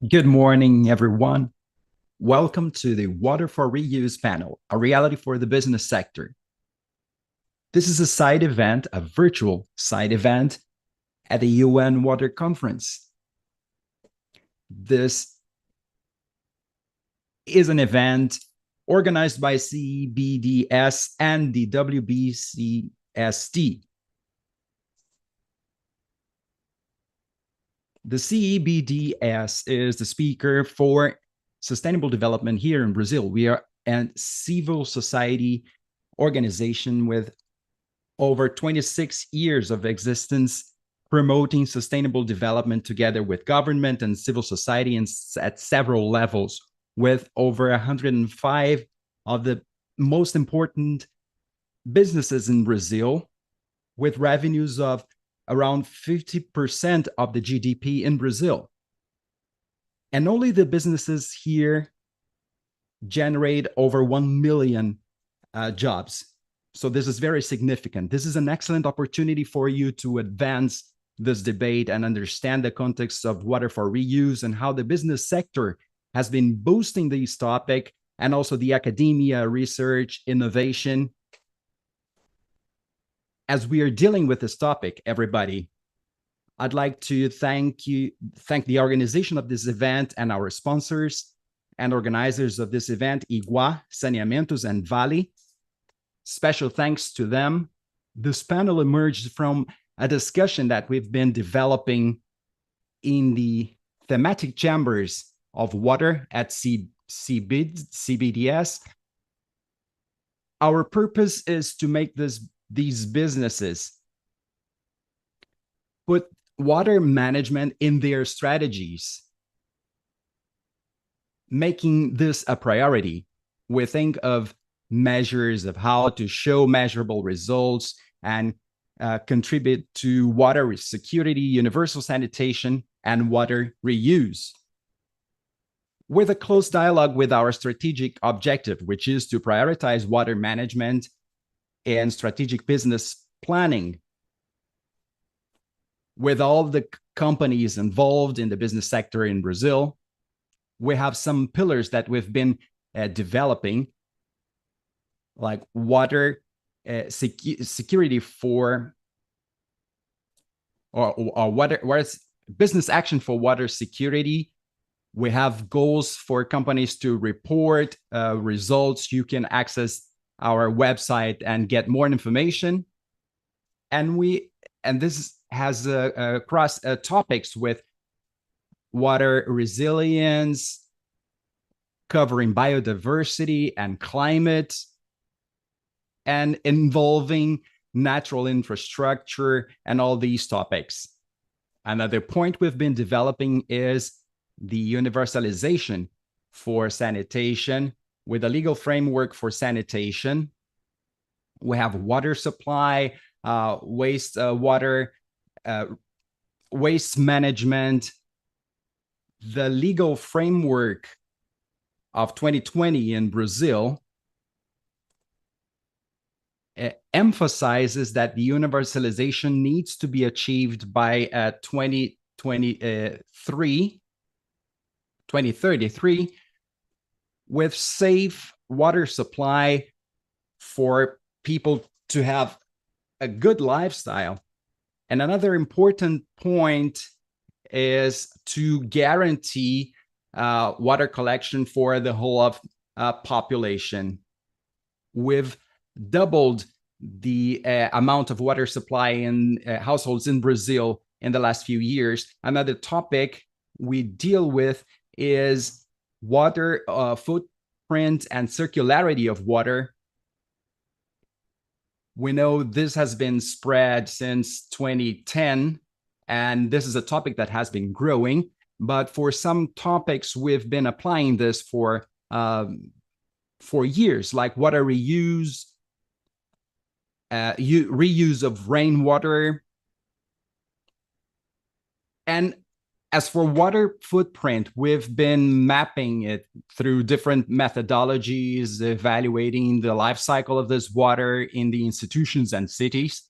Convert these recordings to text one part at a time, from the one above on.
Good morning, everyone. Welcome to the Water for Reuse panel, a reality for the business sector. This is a side event, a virtual side event at the UN Water Conference. This is an event organized by CBDS and the WBCST. The CBDS is the speaker for sustainable development here in Brazil. We are a civil society organization with over 26 years of existence, promoting sustainable development together with government and civil society at several levels, with over 105 of the most important businesses in Brazil, with revenues of around 50% of the GDP in Brazil. And only the businesses here generate over 1 million jobs. So this is very significant. This is an excellent opportunity for you to advance this debate and understand the context of water for reuse and how the business sector has been boosting this topic, and also the academia, research, innovation. As we are dealing with this topic, everybody, I'd like to thank the organization of this event and our sponsors and organizers of this event, Igua, Saneamentos, and Vale. Special thanks to them. This panel emerged from a discussion that we've been developing in the thematic chambers of water at CBDS. Our purpose is to make these businesses put water management in their strategies, making this a priority. We think of measures of how to show measurable results and contribute to water security, universal sanitation, and water reuse, with a close dialogue with our strategic objective, which is to prioritize water management and strategic business planning. With all the companies involved in the business sector in Brazil, we have some pillars that we've been developing, like water security for, or water business action for water security. We have goals for companies to report results. You can access our website and get more information. And this has cross topics with water resilience, covering biodiversity and climate, and involving natural infrastructure and all these topics. Another point we've been developing is the universalization for sanitation, with a legal framework for sanitation. We have water supply, waste management. The legal framework of 2020 in Brazil emphasizes that the universalization needs to be achieved by 2033, with safe water supply for people to have a good lifestyle. And another important point is to guarantee water collection for the whole of population. We've doubled the amount of water supply in households in Brazil in the last few years. Another topic we deal with is water footprint and circularity of water. We know this has been spread since 2010, and this is a topic that has been growing. But for some topics, we've been applying this for years, like water reuse, reuse of rainwater. And as for water footprint, we've been mapping it through different methodologies, evaluating the life cycle of this water in the institutions and cities.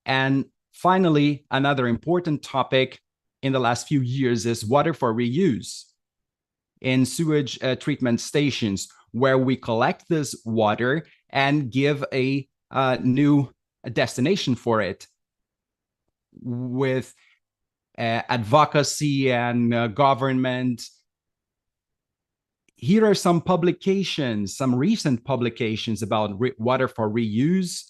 And finally, another important topic in the last few years is water for reuse in sewage treatment stations, where we collect this water and give a new destination for it with advocacy and government. Here are some publications, some recent publications about water for reuse,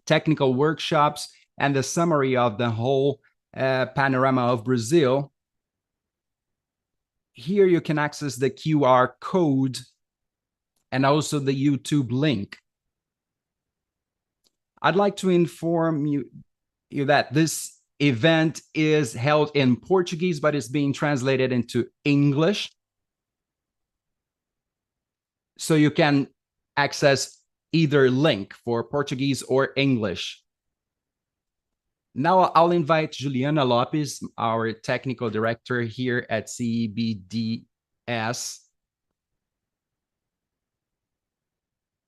technical workshops, and the summary of the whole panorama of Brazil. Here you can access the QR code and also the YouTube link. I'd like to inform you that this event is held in Portuguese, but it's being translated into English. So you can access either link for Portuguese or English. Now I'll invite Juliana Lopes, our technical director here at CEBDS,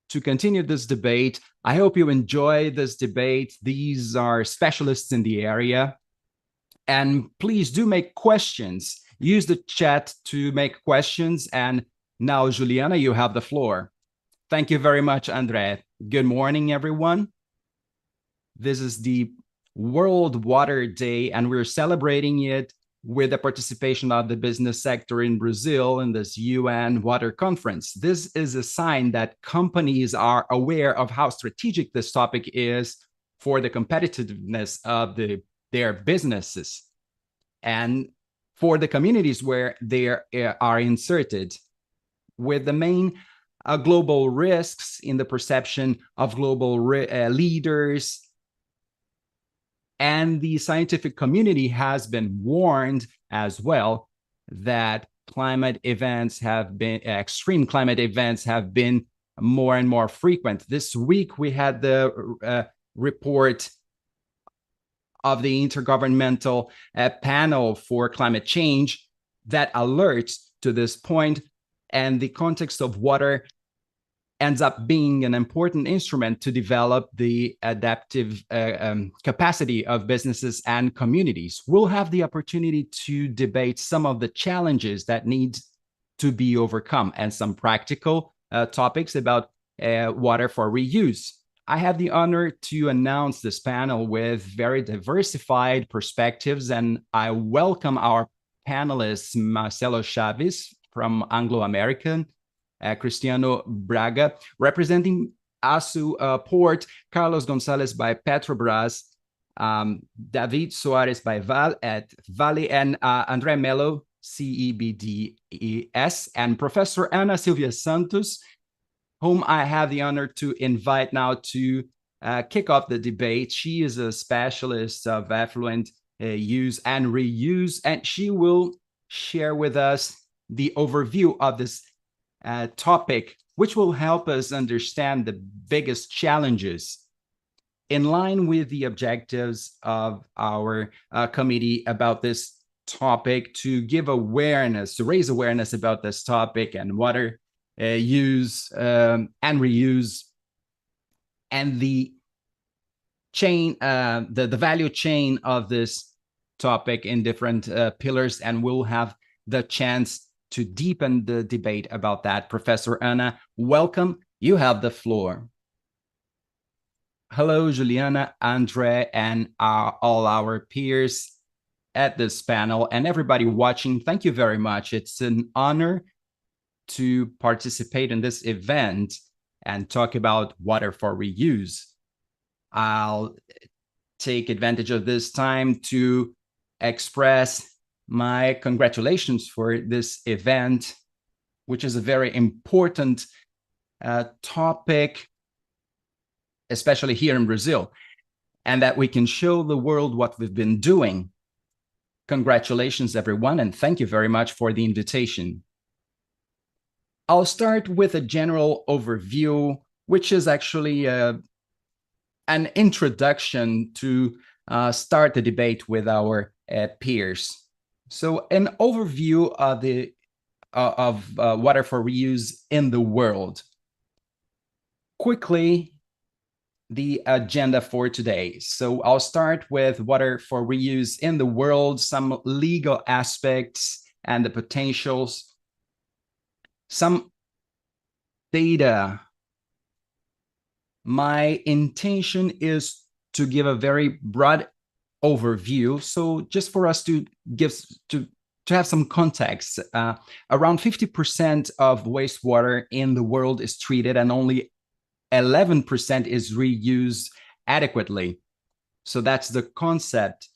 to continue this debate. I hope you enjoy this debate. These are specialists in the area. And please do make questions. Use the chat to make questions. And now, Juliana, you have the floor. Thank you very much, Andre. Good morning, everyone. This is the World Water Day, and we're celebrating it with the participation of the business sector in Brazil in this UN Water Conference. This is a sign that companies are aware of how strategic this topic is for the competitiveness of their businesses and for the communities where they are inserted, with the main global risks in the perception of global leaders. And the scientific community has been warned as well that climate events have been, extreme climate events have been more and more frequent. This week, we had the report of the Intergovernmental Panel for Climate Change that alerts to this point, and the context of water ends up being an important instrument to develop the adaptive capacity of businesses and communities. We'll have the opportunity to debate some of the challenges that need to be overcome and some practical topics about water for reuse. I have the honor to announce this panel with very diversified perspectives, and I welcome our panelists, Marcelo Chaves from Anglo American, Cristiano Braga, representing ASU Port, Carlos Gonzalez by Petrobras, David Soares by Vale, and André Melo, CEBDES, and Professor Ana Silvia Santos, whom I have the honor to invite now to kick off the debate. She is a specialist of effluent use and reuse, and she will share with us the overview of this topic, which will help us understand the biggest challenges in line with the objectives of our committee about this topic, to give awareness, to raise awareness about this topic and water use and reuse, and the chain, the value chain of this topic in different pillars, and we'll have the chance to deepen the debate about that. Professor Ana, welcome. You have the floor. Hello, Juliana, Andre, and all our peers at this panel, and everybody watching. Thank you very much. It's an honor to participate in this event and talk about water for reuse. I'll take advantage of this time to express my congratulations for this event, which is a very important topic, especially here in Brazil, and that we can show the world what we've been doing. Congratulations, everyone, and thank you very much for the invitation. I'll start with a general overview, which is actually an introduction to start the debate with our peers. So an overview of the water for reuse in the world. Quickly, the agenda for today. So I'll start with water for reuse in the world, some legal aspects and the potentials, some data. My intention is to give a very broad overview. So just for us to give to have some context, around 50% of wastewater in the world is treated and only 11% is reused adequately. So that's the concept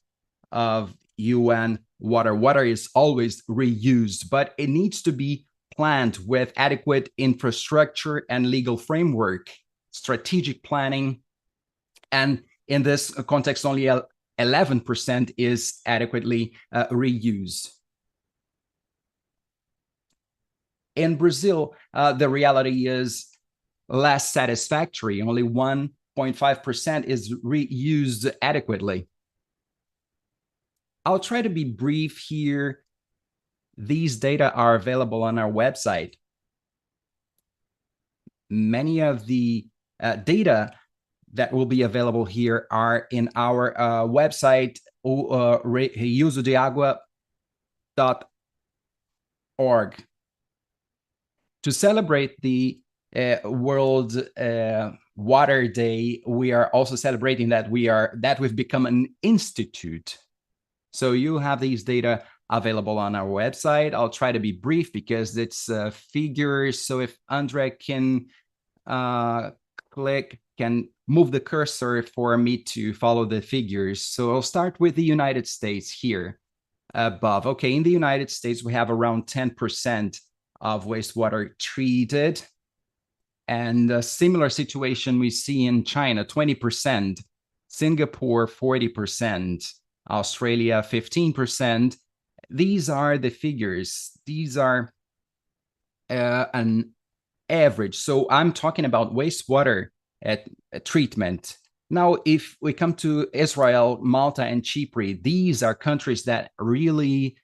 of UN water. Water is always reused, but it needs to be planned with adequate infrastructure and legal framework, strategic planning. And in this context, only 11% is adequately reused. In Brazil, the reality is less satisfactory. Only 1.5% is reused adequately. I'll try to be brief here. These data are available on our website. Many of the data that will be available here are in our website, reusodeagua.org. To celebrate the World Water Day, we are also celebrating that we've become an institute. So you have these data available on our website. I'll try to be brief because it's figures. So if Andre can can move the cursor for me to follow the figures. So I'll start with the United States here above. Okay, in the United States, we have around 10% of wastewater treated. And a similar situation we see in China, 20%, Singapore, 40%, Australia, 15%. These are the figures. These are an average. So I'm talking about wastewater treatment. Now, if we come to Israel, Malta, and Chypre, these are countries that really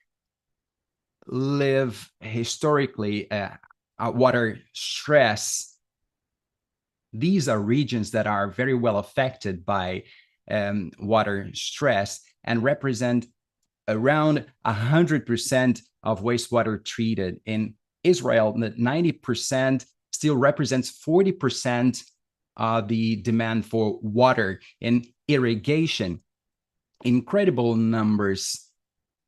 live historically water stress. These are regions that are very well affected by water stress and represent around 100% of wastewater treated. In Israel, 90% still represents 40% of the demand for water in irrigation. Incredible numbers.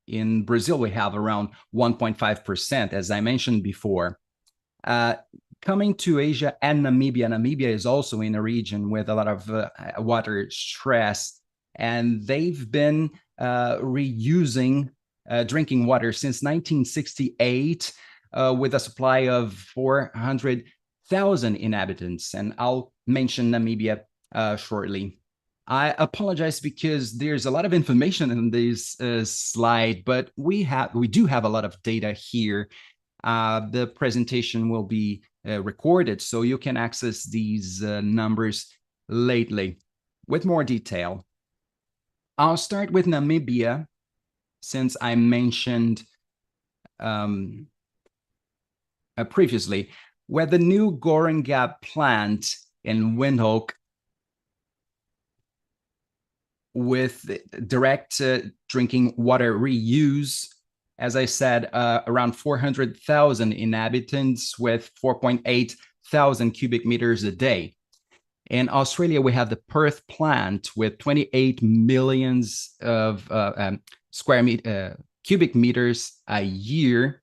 In Brazil, we have around 1.5%, as I mentioned before. Coming to Asia and Namibia, Namibia is also in a region with a lot of water stress, and they've been reusing drinking water since 1968 with a supply of 400,000 inhabitants. And I'll mention Namibia shortly. I apologize because there's a lot of information in this slide, but we do have a lot of data here. The presentation will be recorded, so you can access these numbers lately with more detail. I'll start with Namibia, since I mentioned previously, where the new Goringa plant in Windhoek with direct drinking water reuse, as I said, around 400,000 inhabitants with 4.8 thousand cubic meters a day. In Australia, we have the Perth plant with 28 millions of cubic meters a year.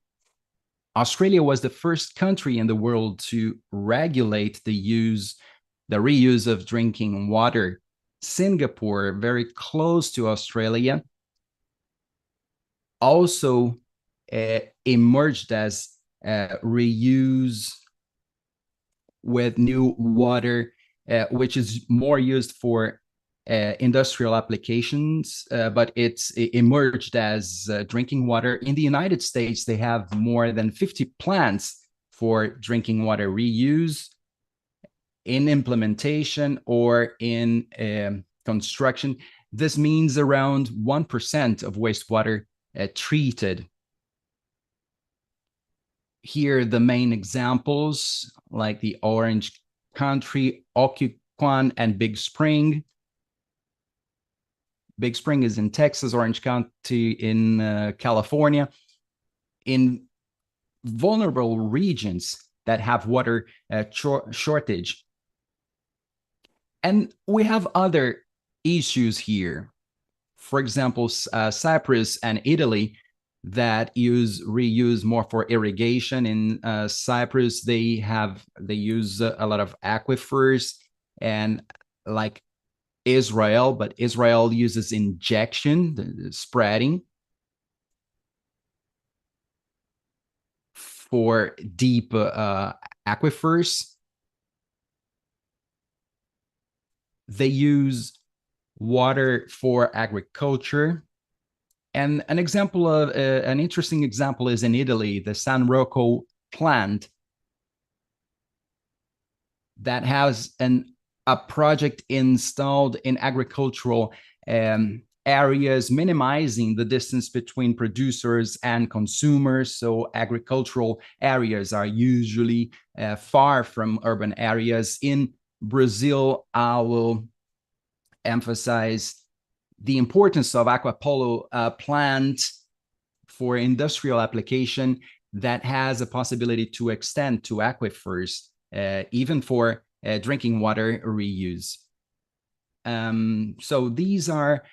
Australia was the first country in the world to regulate the reuse of drinking water. Singapore, very close to Australia, also emerged as reuse with new water, which is more used for industrial applications, but it emerged as drinking water. In the United States, they have more than 50 plants for drinking water reuse in implementation or in construction. This means around 1% of wastewater treated. Here, the main examples, like the Orange Country Occoquan and Big Spring. Big Spring is in Texas, Orange County in California. In vulnerable regions that have water shortage. And we have other issues here. For example, Cyprus and Italy that reuse more for irrigation. In Cyprus, they use a lot of aquifers, and like Israel, but Israel uses injection, the spreading for deep aquifers. They use water for agriculture. And an example of an interesting example is in Italy, the San Rocco plant that has a project installed in agricultural areas, minimizing the distance between producers and consumers. So agricultural areas are usually far from urban areas. In Brazil, I will emphasize the importance of Aquapolo plant for industrial application that has a possibility to extend to aquifers, even for drinking water reuse. So these are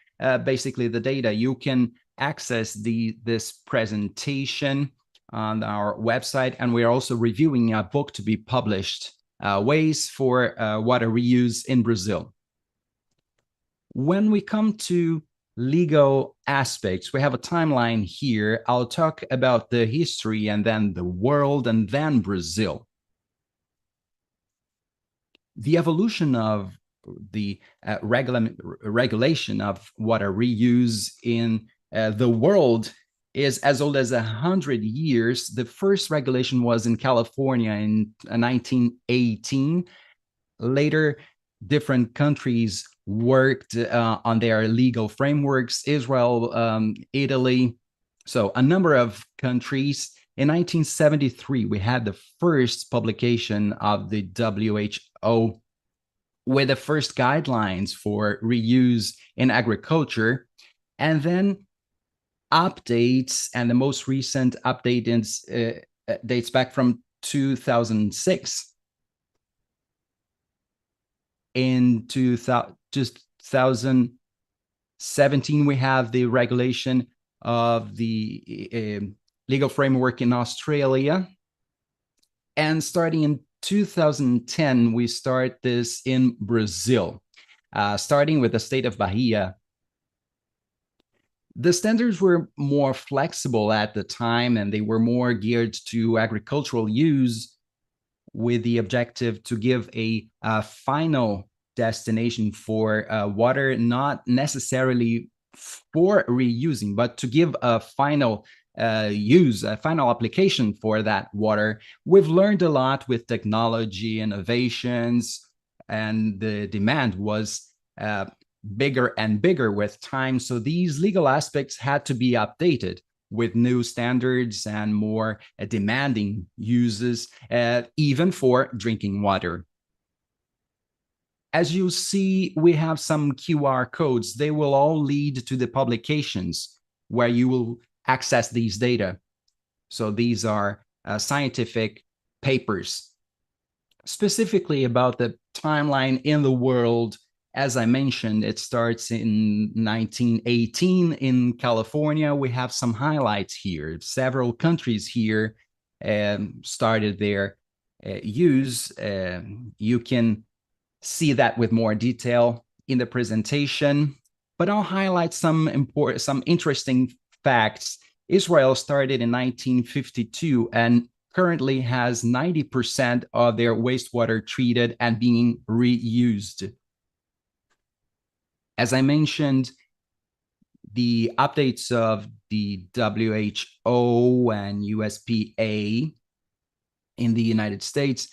basically the data. You can access this presentation on our website, and we are also reviewing a book to be published, Ways for Water Reuse in Brazil. When we come to legal aspects, we have a timeline here. I'll talk about the history and then the world and then Brazil. The evolution of the regulation of water reuse in the world is as old as 100 years. The first regulation was in California in 1918. Later, different countries worked on their legal frameworks, Israel, Italy, so a number of countries. In 1973, we had the first publication of the WHO with the first guidelines for reuse in agriculture, and then updates, and the most recent update dates back from 2006. In 2017, we have the regulation of the legal framework in Australia. And starting in 2010, we start this in Brazil, starting with the state of Bahia. The standards were more flexible at the time, and they were more geared to agricultural use, with the objective to give a final destination for water, not necessarily for reusing, but to give a final use, a final application for that water. We've learned a lot with technology, innovations, and the demand was bigger and bigger with time. So these legal aspects had to be updated with new standards and more demanding uses, even for drinking water. As you see, we have some QR codes. They will all lead to the publications where you will access these data. So these are scientific papers, specifically about the timeline in the world. As I mentioned, it starts in 1918 in California. We have some highlights here. Several countries here started their use. You can see that with more detail in the presentation, but I'll highlight some interesting facts. Israel started in 1952 and currently has 90% of their wastewater treated and being reused. As I mentioned, the updates of the WHO and USPA in the United States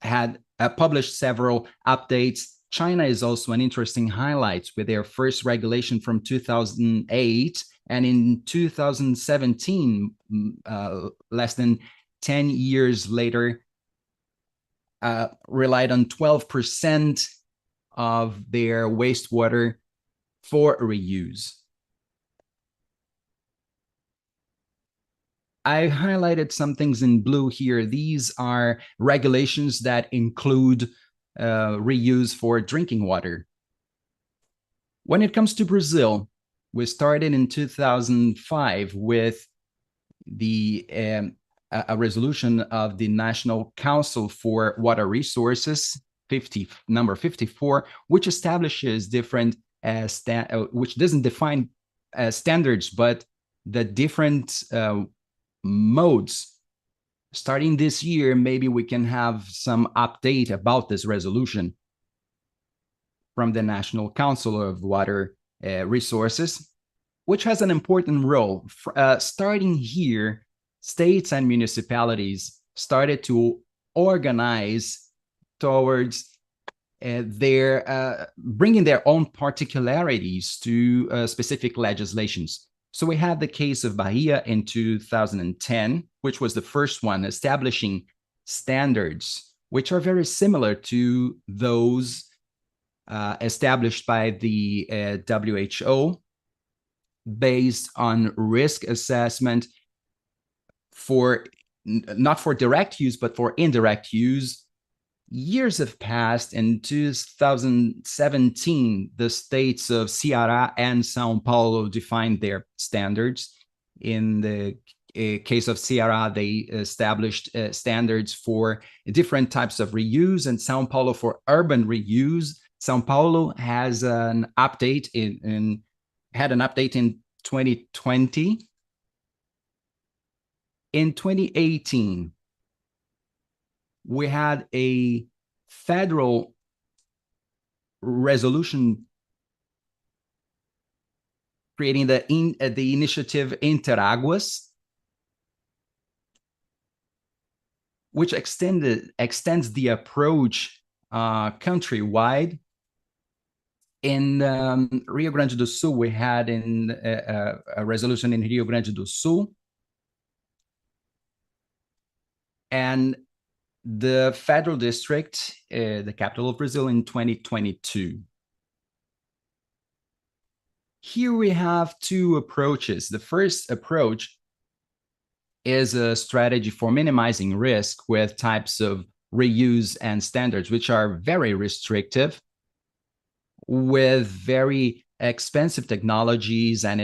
had published several updates. China is also an interesting highlight with their first regulation from 2008. And in 2017, less than 10 years later, relied on 12% of their wastewater for reuse. I highlighted some things in blue here. These are regulations that include reuse for drinking water. When it comes to Brazil, we started in 2005 with a resolution of the National Council for Water Resources, number 54, which establishes different, which doesn't define standards, but the different modes. Starting this year, maybe we can have some update about this resolution from the National Council of Water Resources, which has an important role. Starting here, states and municipalities started to organize towards their bringing their own particularities to specific legislations. So we had the case of Bahia in 2010, which was the first one establishing standards, which are very similar to those established by the WHO, based on risk assessment for not for direct use, but for indirect use. Years have passed. In 2017, the states of Ceará and São Paulo defined their standards. In the case of Ceará, they established standards for different types of reuse, and São Paulo for urban reuse. São Paulo has an update had an update in 2020. In 2018, we had a federal resolution creating the initiative Interaguas, which extends the approach countrywide. In Rio Grande do Sul, we had a resolution in Rio Grande do Sul, and the federal district, the capital of Brazil, in 2022. Here we have two approaches. The first approach is a strategy for minimizing risk with types of reuse and standards, which are very restrictive, with very expensive technologies, and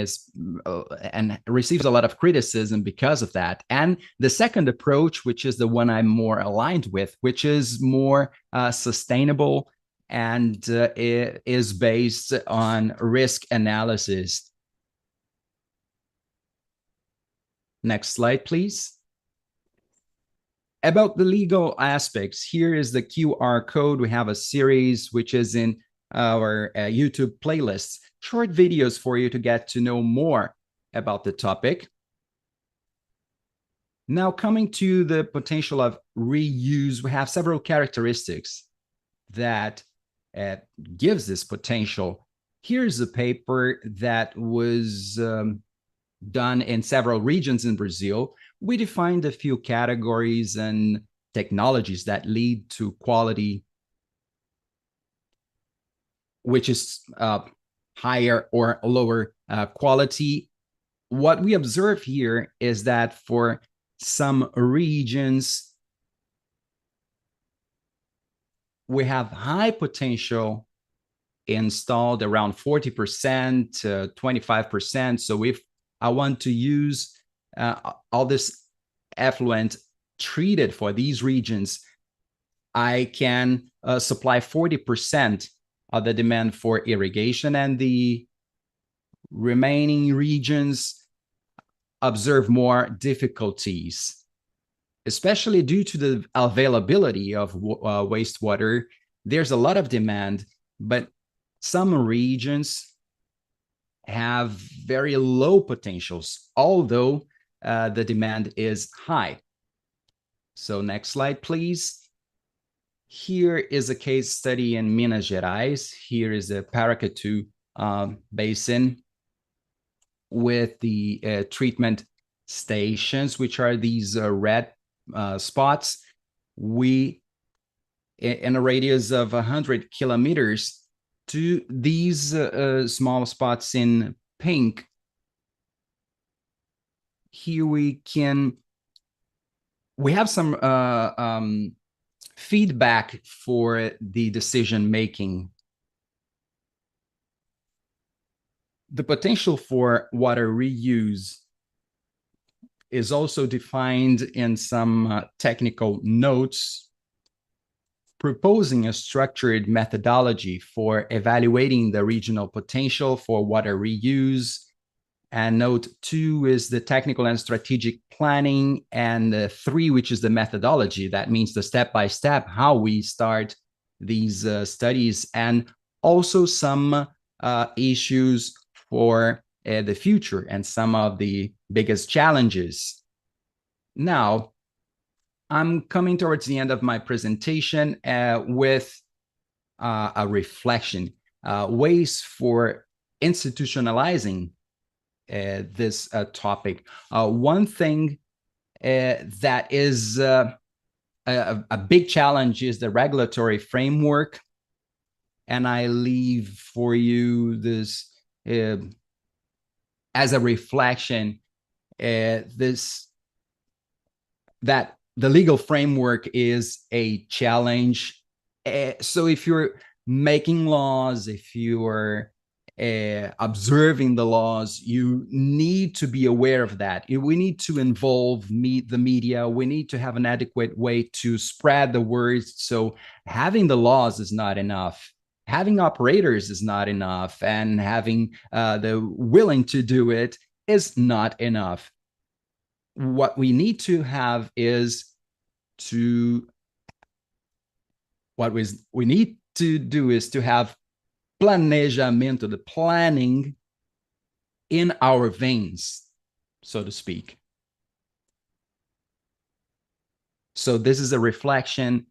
receives a lot of criticism because of that. And the second approach, which is the one I'm more aligned with, which is more sustainable and is based on risk analysis. Next slide, please. About the legal aspects, here is the QR code. We have a series which is in our YouTube playlists, short videos for you to get to know more about the topic. Now, coming to the potential of reuse, we have several characteristics that gives this potential. Here's a paper that was done in several regions in Brazil. We defined a few categories and technologies that lead to quality, which is higher or lower quality. What we observe here is that for some regions, we have high potential installed, around 40%, 25%. So if I want to use all this effluent treated for these regions, I can supply 40% of the demand for irrigation, and the remaining regions observe more difficulties, especially due to the availability of wastewater. There's a lot of demand, but some regions have very low potentials, although the demand is high. So next slide, please. Here is a case study in Minas Gerais. Here is the Paracatu Basin with the treatment stations, which are these red spots. We, in a radius of 100 kilometers, to these small spots in pink, here we have some feedback for the decision making. The potential for water reuse is also defined in some technical notes, proposing a structured methodology for evaluating the regional potential for water reuse. And note 2 is the technical and strategic planning, and 3, which is the methodology. That means the step-by-step, how we start these studies, and also some issues for the future and some of the biggest challenges. Now, I'm coming towards the end of my presentation with a reflection, ways for institutionalizing this topic. One thing that is a big challenge is the regulatory framework. And I leave for you this as a reflection, that the legal framework is a challenge. So if you're making laws, if you're observing the laws, you need to be aware of that. We need to involve the media. We need to have an adequate way to spread the words. So having the laws is not enough. Having operators is not enough. And having the willing to do it is not enough. What we need to have is we need to do is to have planejamento, the planning in our veins, so to speak. So this is a reflection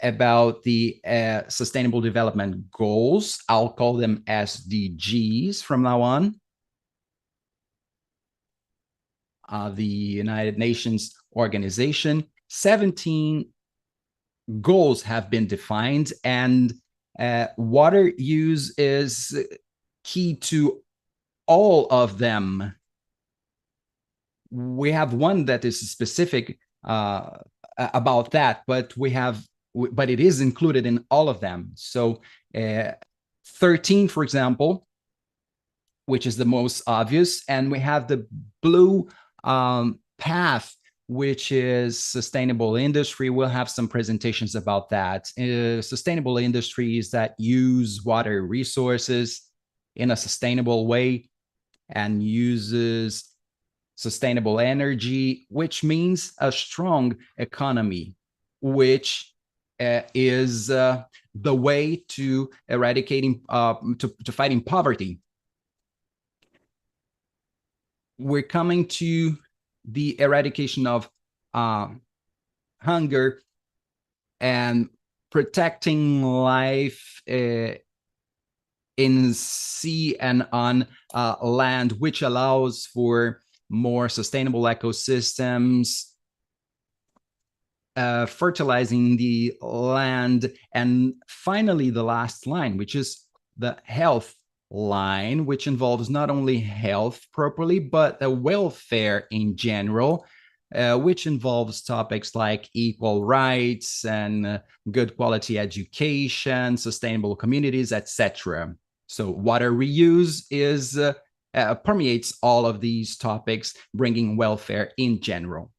about the Sustainable Development Goals. I'll call them SDGs from now on. The United Nations organization, 17 goals have been defined, and water use is key to all of them. We have one that is specific about that, but it is included in all of them. So 13, for example, which is the most obvious, and we have the blue path, which is sustainable industry. We'll have some presentations about that. Sustainable industries that use water resources in a sustainable way and uses sustainable energy, which means a strong economy, which is the way to eradicating, to fighting poverty. We're coming to the eradication of hunger and protecting life in sea and on land, which allows for more sustainable ecosystems, fertilizing the land, and finally the last line, which is the health line, which involves not only health properly, but the welfare in general, which involves topics like equal rights and good quality education, sustainable communities, etc. So water reuse is permeates all of these topics, bringing welfare in general.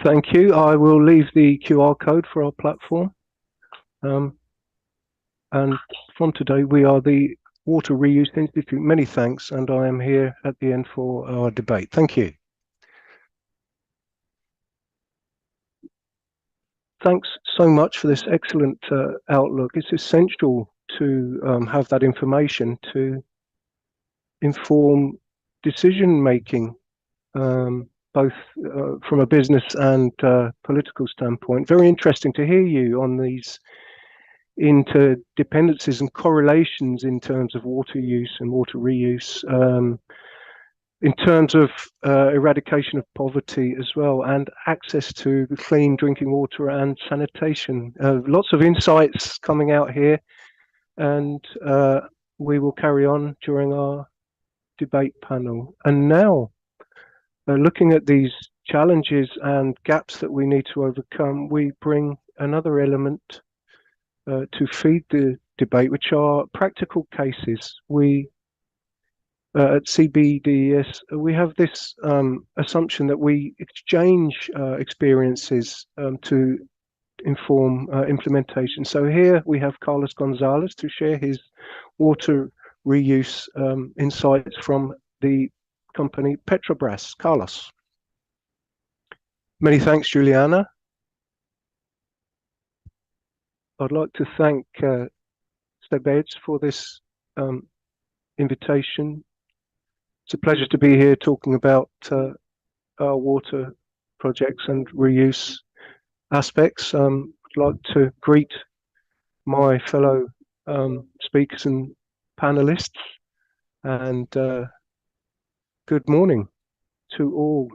Thank you. I will leave the QR code for our platform. And from today, we are the Water Reuse Institute. Many thanks, and I am here at the end for our debate. Thank you. Thanks so much for this excellent outlook. It's essential to have that information to inform decision-making, both from a business and political standpoint. Very interesting to hear you on these interdependencies and correlations in terms of water use and water reuse. in terms of eradication of poverty as well, and access to clean drinking water and sanitation. Lots of insights coming out here, and we will carry on during our debate panel. And now, looking at these challenges and gaps that we need to overcome, we bring another element to feed the debate, which are practical cases. We at CBDES, we have this assumption that we exchange experiences to inform implementation. So here we have Carlos Gonzalez to share his water reuse insights from the company Petrobras. Carlos. Many thanks, Juliana. I'd like to thank Sewage for this invitation. It's a pleasure to be here talking about our water projects and reuse aspects. I'd like to greet my fellow speakers and panelists, and good morning to all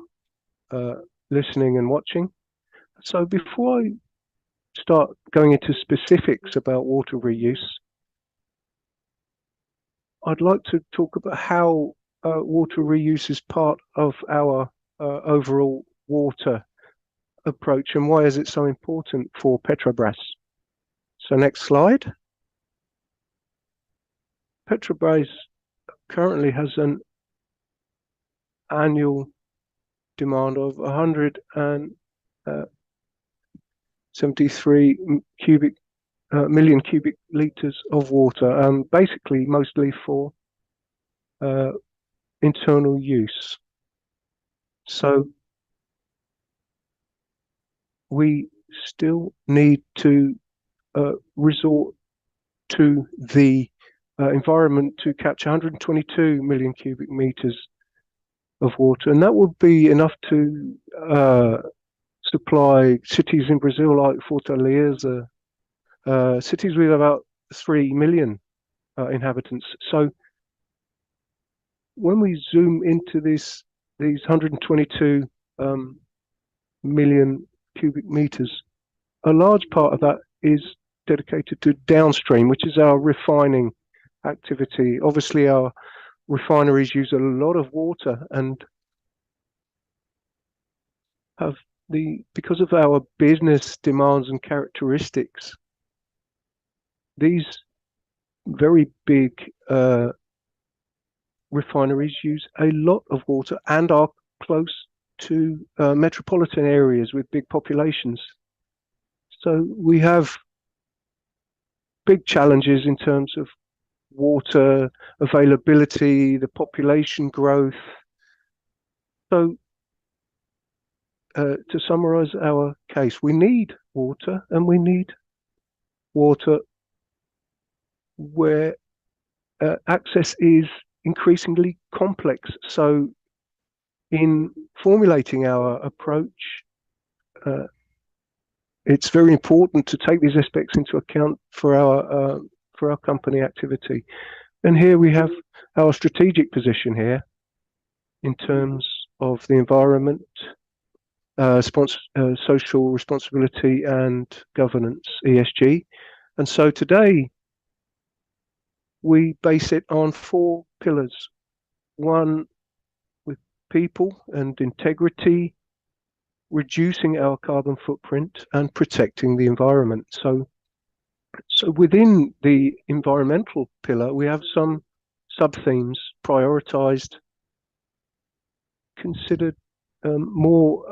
listening and watching. So before I start going into specifics about water reuse, I'd like to talk about how water reuse is part of our overall water approach and why is it so important for Petrobras. So next slide. Petrobras currently has an annual demand of 173 million cubic liters of water, basically mostly for internal use. So we still need to resort to the environment to catch 122 million cubic meters of water, and that would be enough to supply cities in Brazil like Fortaleza, cities with about 3 million inhabitants. So when we zoom into these 122 million cubic meters, a large part of that is dedicated to downstream, which is our refining activity. Obviously, our refineries use a lot of water and have because of our business demands and characteristics, these very big refineries use a lot of water and are close to metropolitan areas with big populations. So we have big challenges in terms of water availability, the population growth. So to summarize our case, we need water, and we need water where access is increasingly complex. So in formulating our approach, it's very important to take these aspects into account for our company activity. And here we have our strategic position here in terms of the environment, social responsibility and governance, ESG. And so today we base it on 4 pillars. One, with people and integrity, reducing our carbon footprint and protecting the environment. So within the environmental pillar, we have some sub-themes prioritized, considered more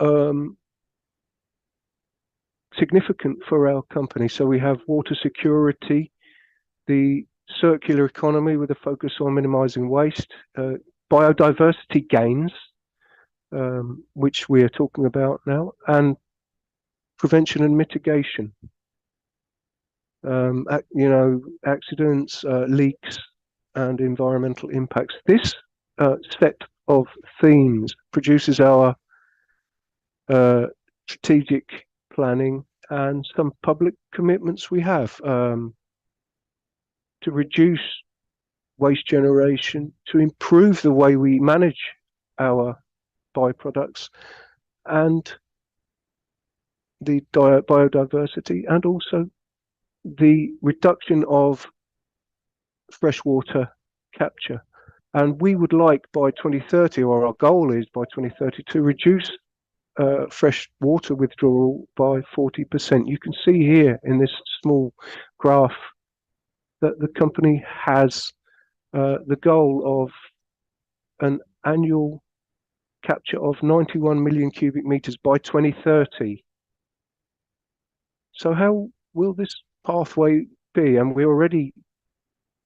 significant for our company. So we have water security, the circular economy with a focus on minimizing waste, biodiversity gains, which we are talking about now, and prevention and mitigation. Accidents, leaks, and environmental impacts. This set of themes produces our strategic planning and some public commitments we have to reduce waste generation, to improve the way we manage our byproducts and the biodiversity, and also the reduction of freshwater capture. And we would like by 2030, or our goal is by 2030, to reduce fresh water withdrawal by 40%. You can see here in this small graph that the company has the goal of an annual capture of 91 million cubic meters by 2030. So how will this pathway be? And we're already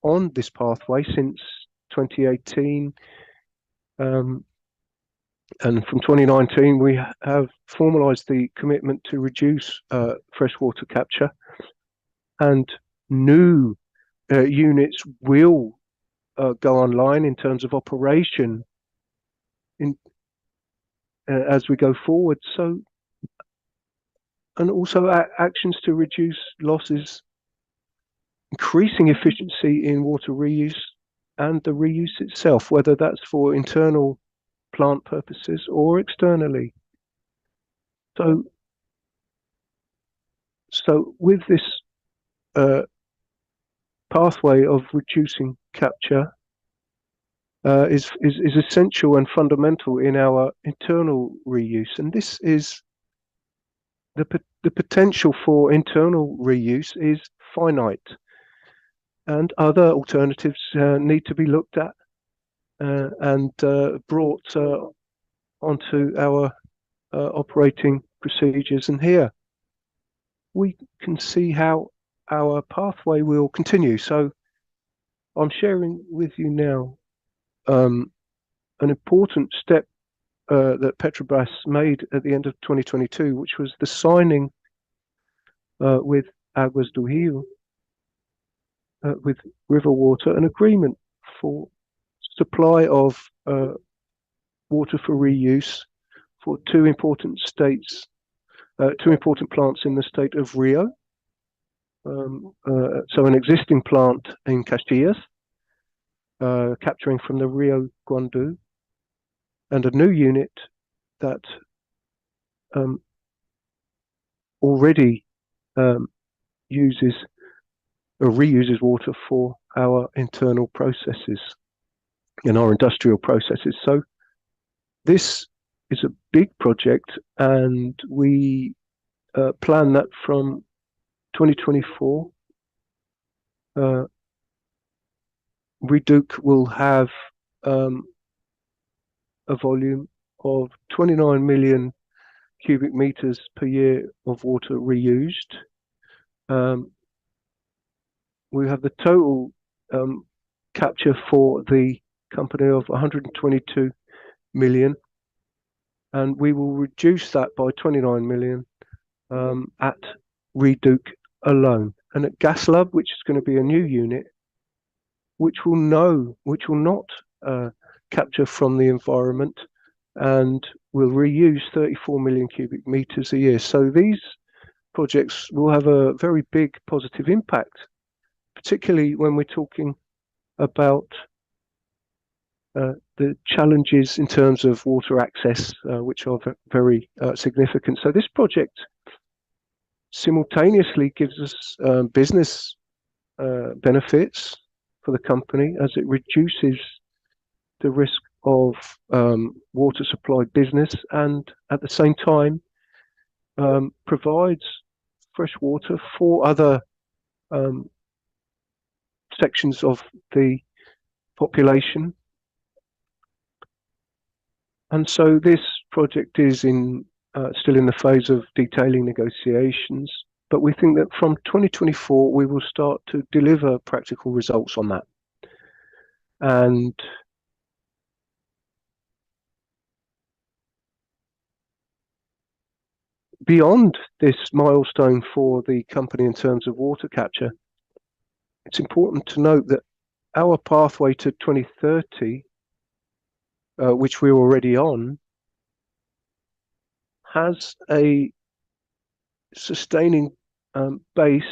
on this pathway since 2018. And from 2019, we have formalized the commitment to reduce freshwater capture, and new units will go online in terms of operation as we go forward. So, and also actions to reduce losses, increasing efficiency in water reuse and the reuse itself, whether that's for internal plant purposes or externally. So with this pathway of reducing capture is essential and fundamental in our internal reuse, and this is the potential for internal reuse is finite, and other alternatives need to be looked at and brought onto our operating procedures. And here we can see how our pathway will continue. So I'm sharing with you now an important step that Petrobras made at the end of 2022, which was the signing with Águas do Rio, with River Water, an agreement for supply of water for reuse for two important plants in the state of Rio. So an existing plant in Caxias, capturing from the Rio Guandu, and a new unit that already uses or reuses water for our internal processes in our industrial processes. So this is a big project, and we plan that from 2024, Reduc will have a volume of 29 million cubic meters per year of water reused. We have the total capture for the company of 122 million, and we will reduce that by 29 million at Reduc alone. And at GasLab, which is going to be a new unit, which will not capture from the environment and will reuse 34 million cubic meters a year. So these projects will have a very big positive impact, particularly when we're talking about the challenges in terms of water access, which are very significant. So this project simultaneously gives us business benefits for the company, as it reduces the risk of water supply business, and at the same time provides fresh water for other sections of the population. And so this project is still in the phase of detailing negotiations, but we think that from 2024 we will start to deliver practical results on that. And beyond this milestone for the company in terms of water capture, it's important to note that our pathway to 2030, which we're already on, has a sustaining base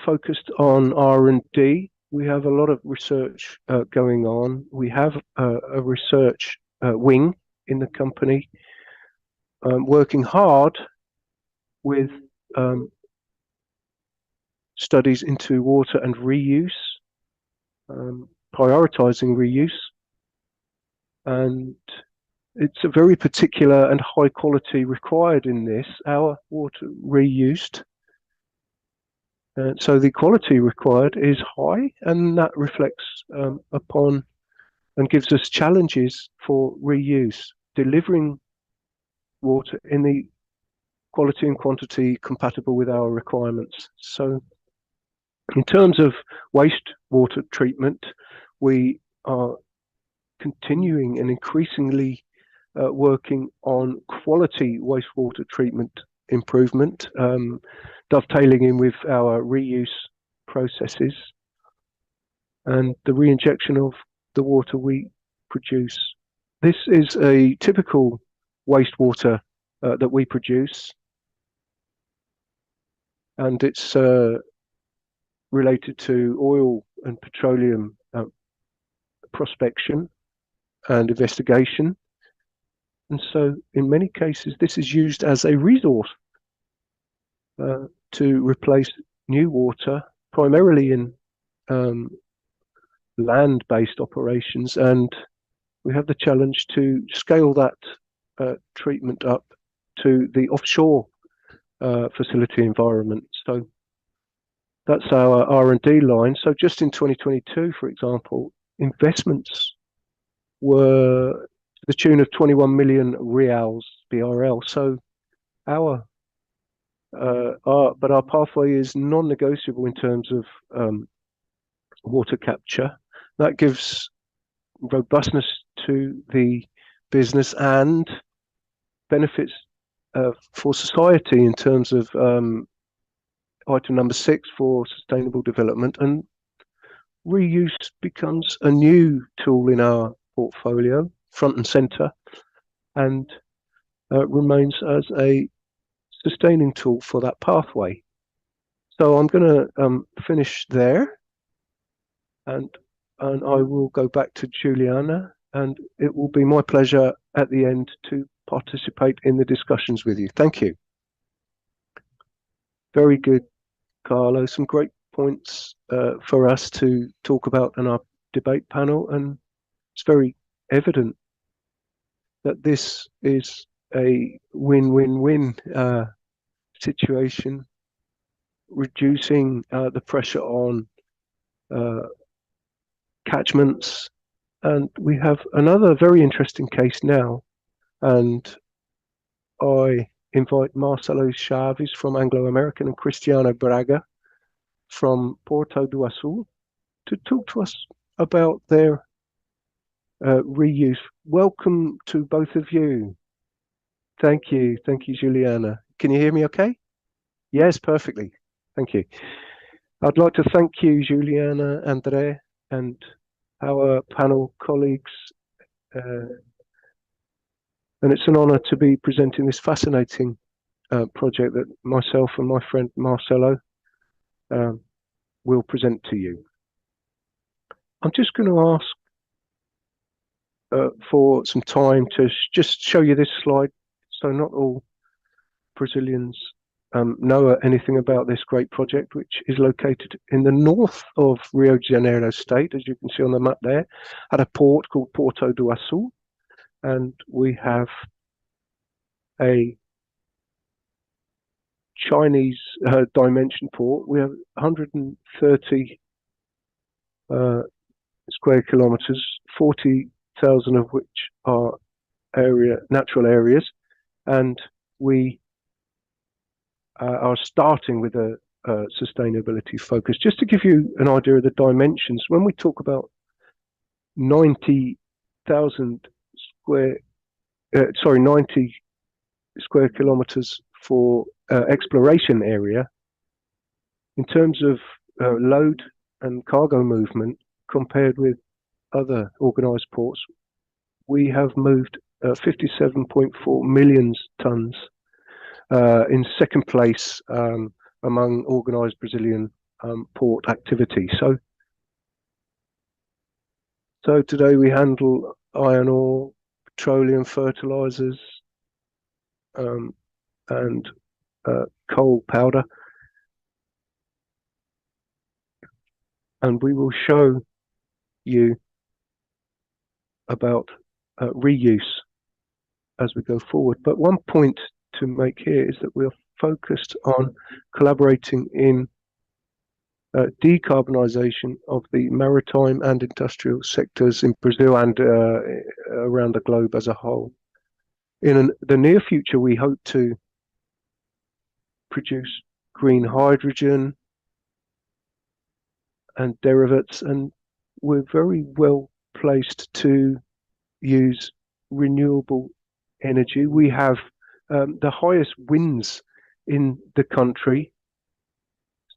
focused on R&D. We have a lot of research going on. We have a research wing in the company, working hard with studies into water and reuse, prioritizing reuse, and it's a very particular and high quality required in this. Our water reused, so the quality required is high, and that reflects upon and gives us challenges for reuse, delivering water in the quality and quantity compatible with our requirements. So in terms of wastewater treatment, we are continuing and increasingly working on quality wastewater treatment improvement, dovetailing in with our reuse processes and the reinjection of the water we produce. This is a typical wastewater that we produce, and it's related to oil and petroleum prospection and investigation. And so in many cases, this is used as a resource to replace new water, primarily in land-based operations. And we have the challenge to scale that treatment up to the offshore facility environment. So that's our R&D line. So just in 2022, for example, investments were to the tune of 21 million reals, BRL. So our pathway is non-negotiable in terms of water capture. That gives robustness to the business and benefits for society in terms of item number 6 for sustainable development, and reuse becomes a new tool in our portfolio, front and center, and remains as a sustaining tool for that pathway. So I'm going to finish there, and I will go back to Juliana, and it will be my pleasure at the end to participate in the discussions with you. Thank you. Very good, Carlo. Some great points for us to talk about in our debate panel, and it's very evident that this is a win-win-win situation, reducing the pressure on catchments. And we have another very interesting case now, and I invite Marcelo Chaves from Anglo American and Cristiano Braga from Porto do Açu to talk to us about their reuse. Welcome to both of you. Thank you, Juliana. Can you hear me okay? Yes, perfectly. Thank you. I'd like to thank you, Juliana, André, and our panel colleagues. And it's an honor to be presenting this fascinating project that myself and my friend Marcelo will present to you. I'm just going to ask for some time to just show you this slide. So not all Brazilians know anything about this great project, which is located in the north of Rio de Janeiro state, as you can see on the map there, at a port called Porto do Açu. And we have a Chinese dimension port. We have 130 square kilometers, 40,000 of which are natural areas, and we are starting with a sustainability focus. Just to give you an idea of the dimensions, when we talk about 90,000 90 square kilometers for exploration area, in terms of load and cargo movement compared with other organized ports, we have moved 57.4 million tons, in second place among organized Brazilian port activity. So today we handle iron ore, petroleum fertilizers, and coal powder. And we will show you about reuse as we go forward. But one point to make here is that we are focused on collaborating in decarbonisation of the maritime and industrial sectors in Brazil and around the globe as a whole. In the near future, we hope to produce green hydrogen and derivatives, and we're very well placed to use renewable energy. We have the highest winds in the country,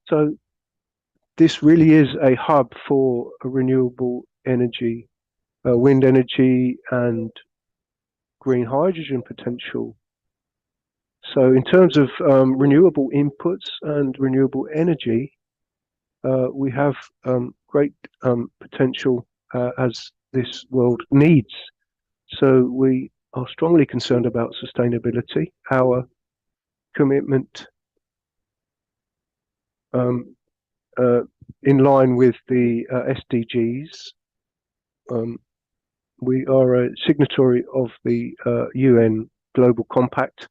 so this really is a hub for a renewable energy, wind energy and green hydrogen potential. So in terms of renewable inputs and renewable energy, we have great potential as this world needs. So we are strongly concerned about sustainability. Our commitment in line with the SDGs. We are a signatory of the UN Global Compact,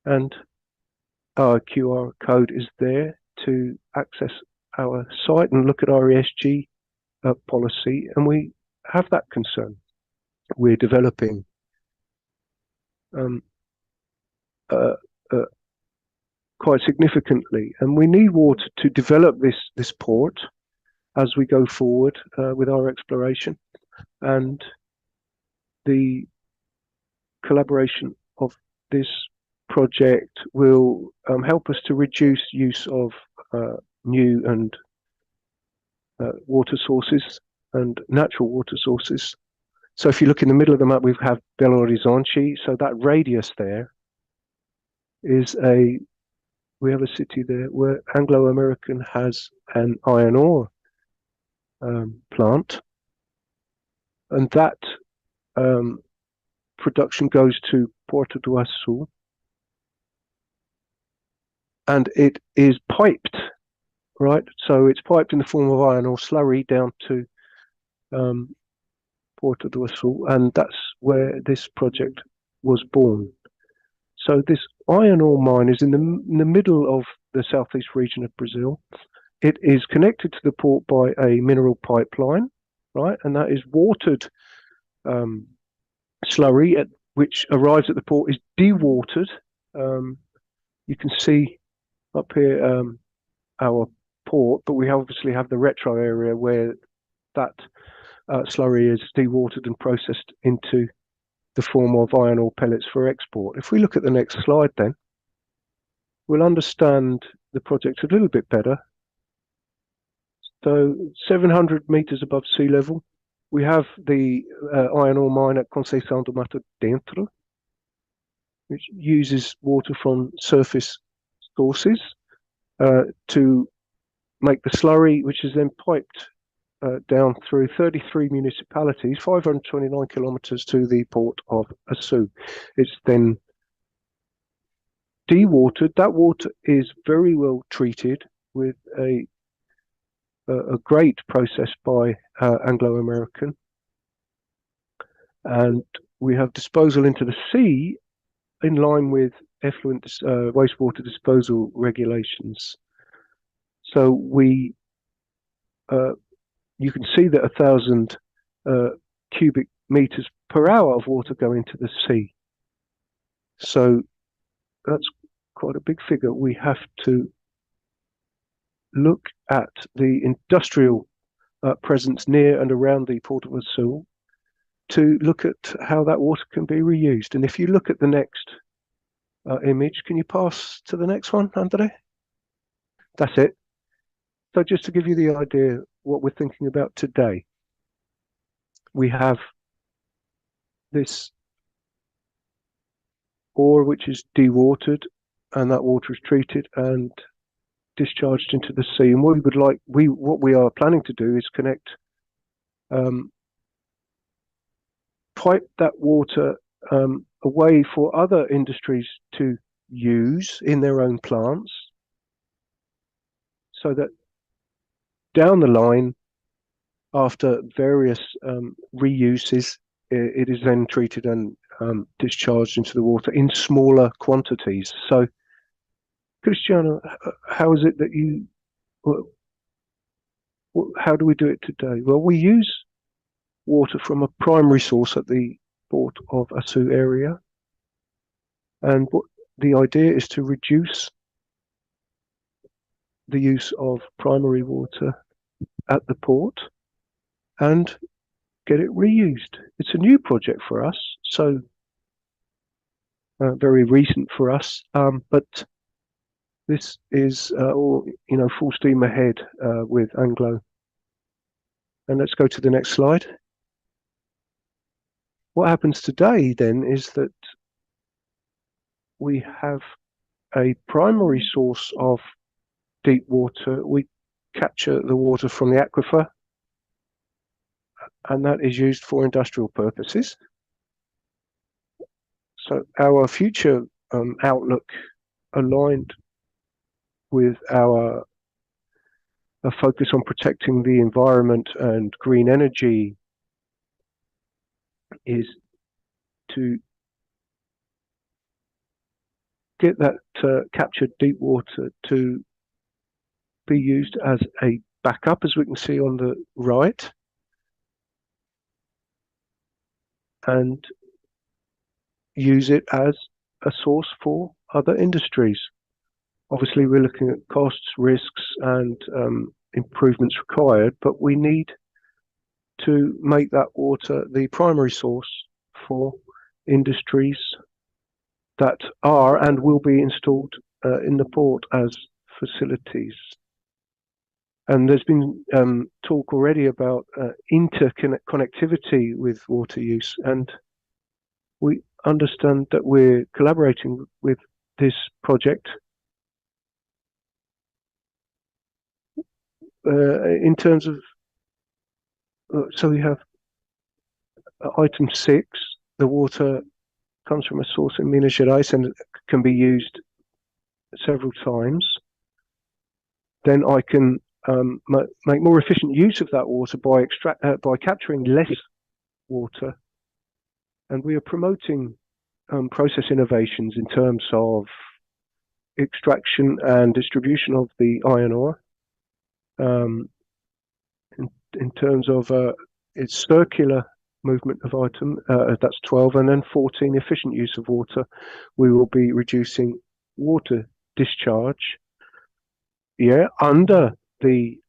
and our QR code is there to access our site and look at our ESG policy, and we have that concern. We're developing quite significantly, and we need water to develop this port as we go forward with our exploration, and the collaboration of this project will help us to reduce use of new and water sources and natural water sources. So if you look in the middle of the map, we have Belo Horizonte. So that radius there is we have a city there where Anglo American has an iron ore plant, and that production goes to Porto do Açu, and it is piped, right? So it's piped in the form of iron ore slurry down to Porto do Açu, and that's where this project was born. So this iron ore mine is in the middle of the southeast region of Brazil. It is connected to the port by a mineral pipeline, right? And that is watered slurry, which arrives at the port, is dewatered. You can see up here our port, but we obviously have the retro area where that slurry is dewatered and processed into the form of iron ore pellets for export. If we look at the next slide, then we'll understand the project a little bit better. So 700 meters above sea level, we have the iron ore mine at Conceição do Mato Dentro, which uses water from surface sources to make the slurry, which is then piped down through 33 municipalities, 529 kilometers to the port of Açu. It's then dewatered. That water is very well treated with a great process by Anglo American, and we have disposal into the sea in line with effluent wastewater disposal regulations. So we you can see that 1,000 cubic meters per hour of water go into the sea. So that's quite a big figure. We have to look at the industrial presence near and around the Port of Açu to look at how that water can be reused. And if you look at the next image, can you pass to the next one, Andre? That's it. So just to give you the idea what we're thinking about today, we have this ore which is dewatered, and that water is treated and discharged into the sea. And what we are planning to do is connect pipe that water away for other industries to use in their own plants, so that down the line, after various reuses, it is then treated and discharged into the water in smaller quantities. So, Cristiano, how is it that how do we do it today? Well, we use water from a primary source at the port of Asu area, and the idea is to reduce the use of primary water at the port and get it reused. It's a new project for us, so very recent for us, but this is all, full steam ahead with Anglo. And let's go to the next slide. What happens today then is that we have a primary source of deep water. We capture the water from the aquifer, and that is used for industrial purposes. So our future outlook, aligned with our focus on protecting the environment and green energy, is to get that captured deep water to be used as a backup, as we can see on the right, and use it as a source for other industries. Obviously, we're looking at costs, risks, and improvements required, but we need to make that water the primary source for industries that are and will be installed in the port as facilities. And there's been talk already about interconnectivity with water use, and we understand that we're collaborating with this project in terms of, so we have item 6, the water comes from a source in Minas Gerais and can be used several times. Then I can make more efficient use of that water by capturing less water. And we are promoting process innovations in terms of extraction and distribution of the iron ore, in terms of its circular movement of item, that's 12, and then 14, efficient use of water. We will be reducing water discharge, under the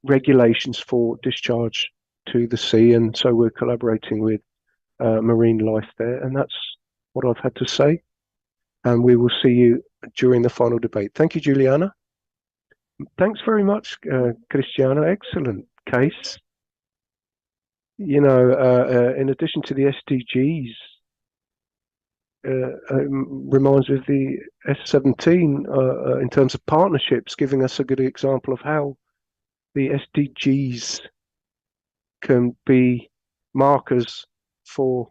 regulations for discharge to the sea, and so we're collaborating with marine life there, and that's what I've had to say. And we will see you during the final debate. Thank you, Juliana. Thanks very much, Cristiano. Excellent case. In addition to the SDGs, reminds me of the S17 in terms of partnerships, giving us a good example of how the SDGs can be markers for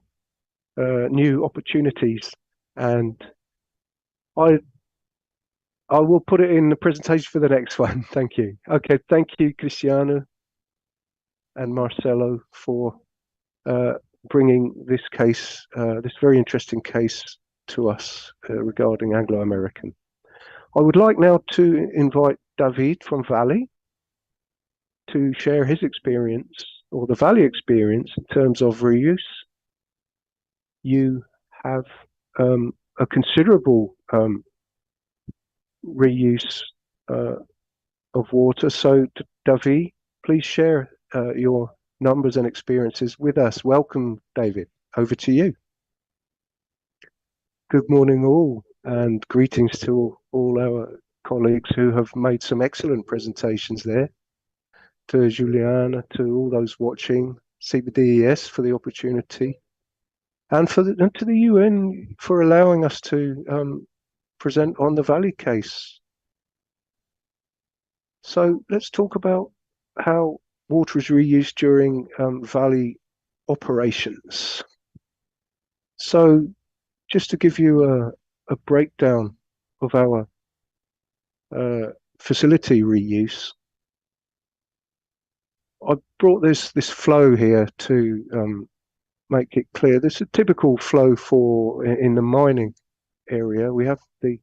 new opportunities. And I will put it in the presentation for the next one. Thank you. Okay, thank you, Cristiano and Marcelo, for bringing this case, this very interesting case, to us regarding Anglo-American. I would like now to invite David from Valley to share his experience, or the Valley experience, in terms of reuse. You have a considerable reuse of water. So, David, please share your numbers and experiences with us. Welcome, David. Over to you. Good morning, all, and greetings to all our colleagues who have made some excellent presentations there. To Juliana, to all those watching, CBDES for the opportunity, and to the UN for allowing us to present on the Valley case. So let's talk about how water is reused during Valley operations. So just to give you a breakdown of our facility reuse, I brought this flow here to make it clear. This is a typical flow for in the mining area. We have the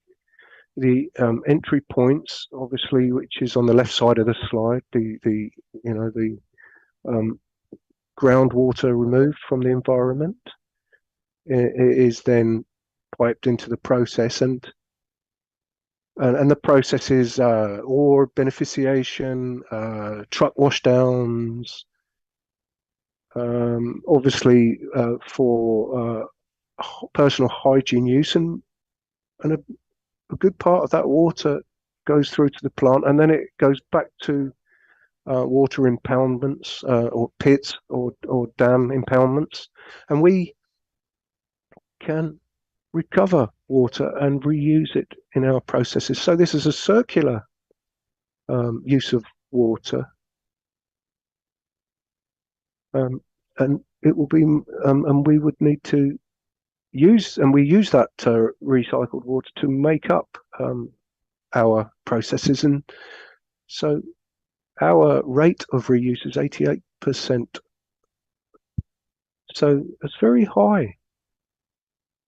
entry points, obviously, which is on the left side of the slide. The groundwater removed from the environment. It is then piped into the process, and the process is ore beneficiation, truck washdowns, obviously for personal hygiene use, and a good part of that water goes through to the plant, and then it goes back to water impoundments or pits or dam impoundments, and we can recover water and reuse it in our processes. So this is a circular use of water, and it will be, and we would need to use, and we use that recycled water to make up our processes, and so our rate of reuse is 88%. So it's very high.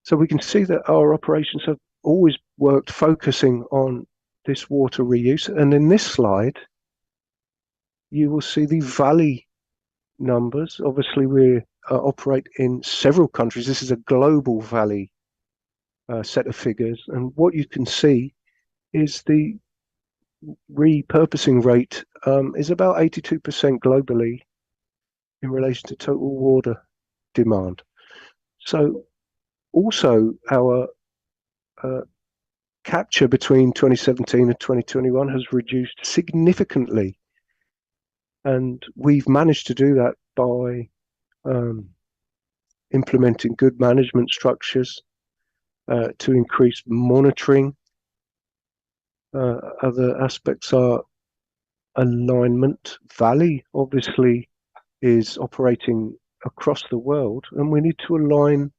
So we can see that our operations have always worked focusing on this water reuse. And in this slide, you will see the valley numbers. Obviously, we operate in several countries. This is a global valley set of figures. And what you can see is the repurposing rate is about 82% globally in relation to total water demand. So also our capture between 2017 and 2021 has reduced significantly, and we've managed to do that by implementing good management structures to increase monitoring. Other aspects are alignment. Valley obviously is operating across the world, and we need to align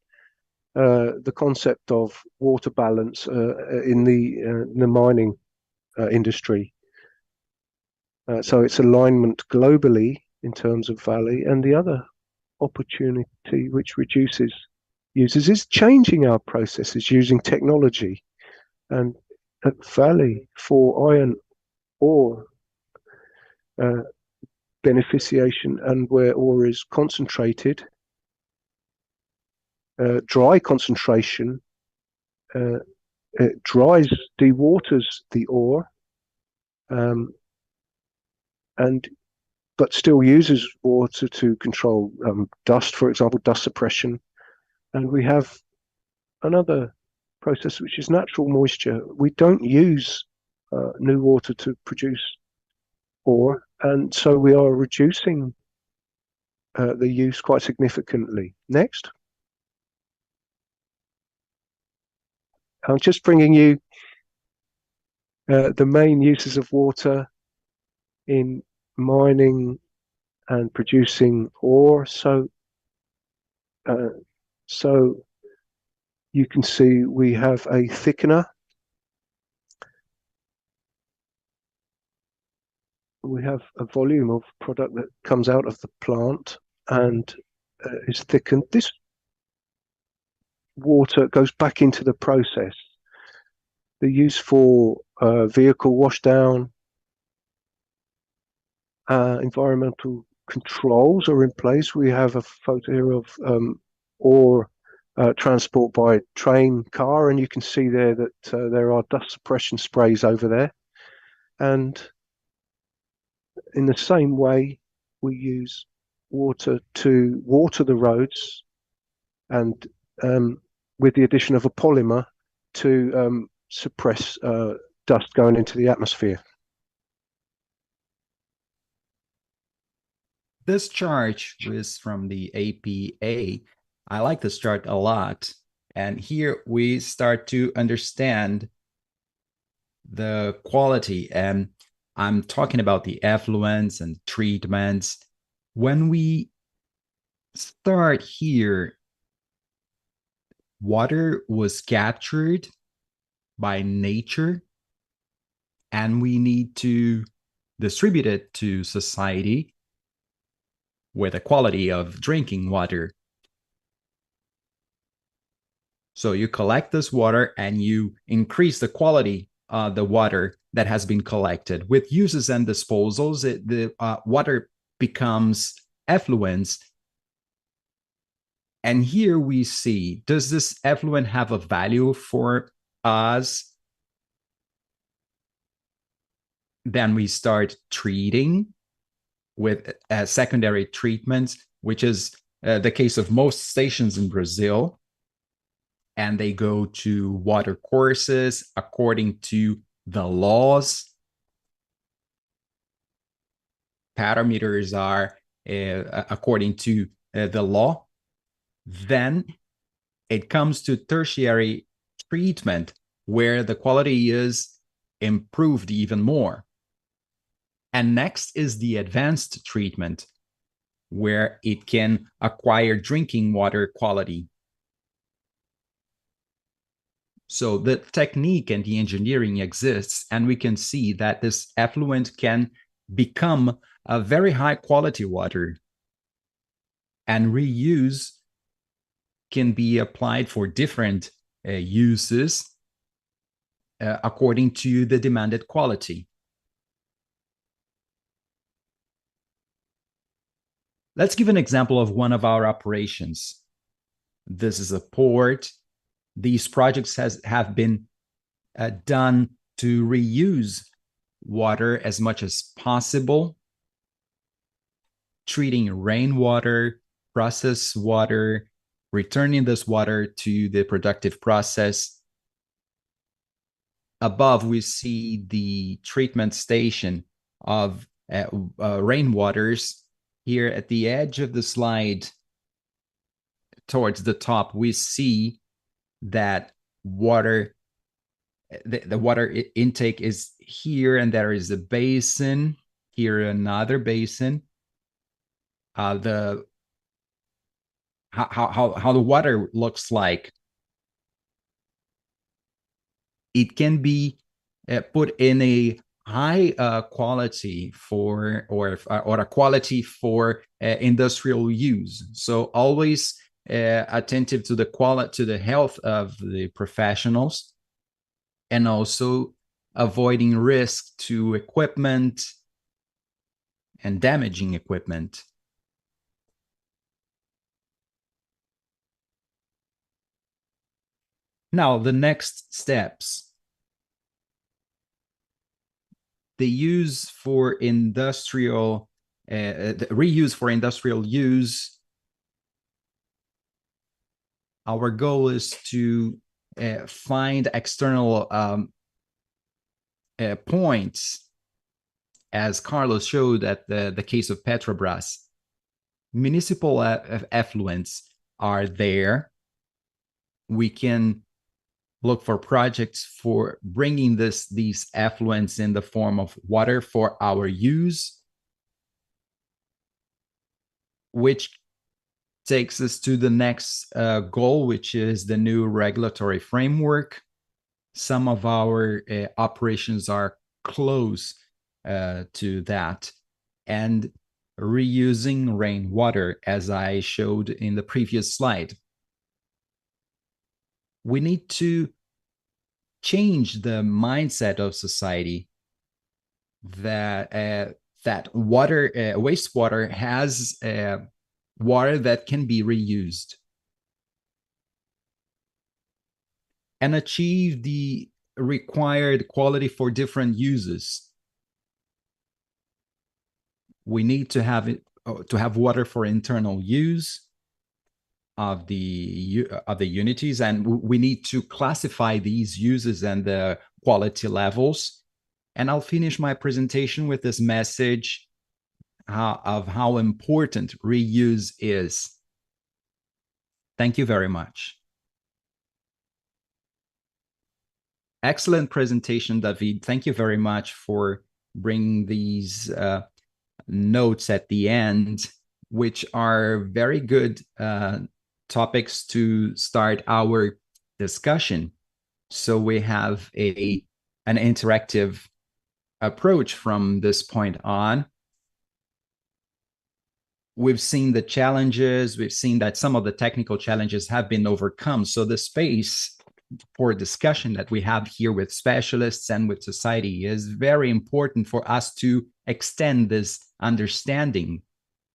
the concept of water balance in the mining industry. So it's alignment globally in terms of valley, and the other opportunity which reduces users is changing our processes using technology. And at valley for iron ore beneficiation, and where ore is concentrated, dry concentration, it dries, dewaters the ore, and but still uses water to control dust, for example, dust suppression. And we have another process which is natural moisture. We don't use new water to produce ore, and so we are reducing the use quite significantly. Next. I'm just bringing you the main uses of water in mining and producing ore. So you can see we have a thickener. We have a volume of product that comes out of the plant and is thickened. This water goes back into the process. The use for vehicle washdown, environmental controls are in place. We have a photo here of ore transport by train car, and you can see there that there are dust suppression sprays over there. And in the same way, we use water to water the roads, and with the addition of a polymer to suppress dust going into the atmosphere. This chart was from the APA. I like this chart a lot. And here we start to understand the quality. And I'm talking about the effluents and treatments. When we start here. Water was captured by nature, and we need to distribute it to society with a quality of drinking water. So you collect this water and you increase the quality of the water that has been collected. With uses and disposals, the water becomes effluents. And here we see, does this effluent have a value for us? Then we start treating with secondary treatments, which is the case of most stations in Brazil. And they go to water courses according to the laws. Parameters are according to the law. Then it comes to tertiary treatment, where the quality is improved even more. And next is the advanced treatment, where it can acquire drinking water quality. So the technique and the engineering exists, and we can see that this effluent can become a very high quality water, and reuse can be applied for different uses according to the demanded quality. Let's give an example of one of our operations. This is a port. These projects have been done to reuse water as much as possible, treating rainwater, processed water, returning this water to the productive process. Above, we see the treatment station of rainwaters. Here at the edge of the slide, towards the top, we see that water, the water intake is here, and there is a basin here, another basin. How the water looks like, it can be put in a high quality for, or a quality for industrial use. So always attentive to the quality, to the health of the professionals, and also avoiding risk to equipment and damaging equipment. Now, the next steps. The use for industrial, the reuse for industrial use. Our goal is to find external points, as Carlos showed at the case of Petrobras. Municipal effluents are there. We can look for projects for bringing these effluents in the form of water for our use, which takes us to the next goal, which is the new regulatory framework. Some of our operations are close to that, and reusing rainwater, as I showed in the previous slide. We need to change the mindset of society that water, wastewater has water that can be reused, and achieve the required quality for different uses. We need to have water for internal use of the unities, and we need to classify these uses and the quality levels. And I'll finish my presentation with this message of how important reuse is. Thank you very much. Excellent presentation, David. Thank you very much for bringing these notes at the end. which are very good topics to start our discussion. So we have an interactive approach from this point on. We've seen the challenges, we've seen that some of the technical challenges have been overcome. So the space for discussion that we have here with specialists and with society is very important for us to extend this understanding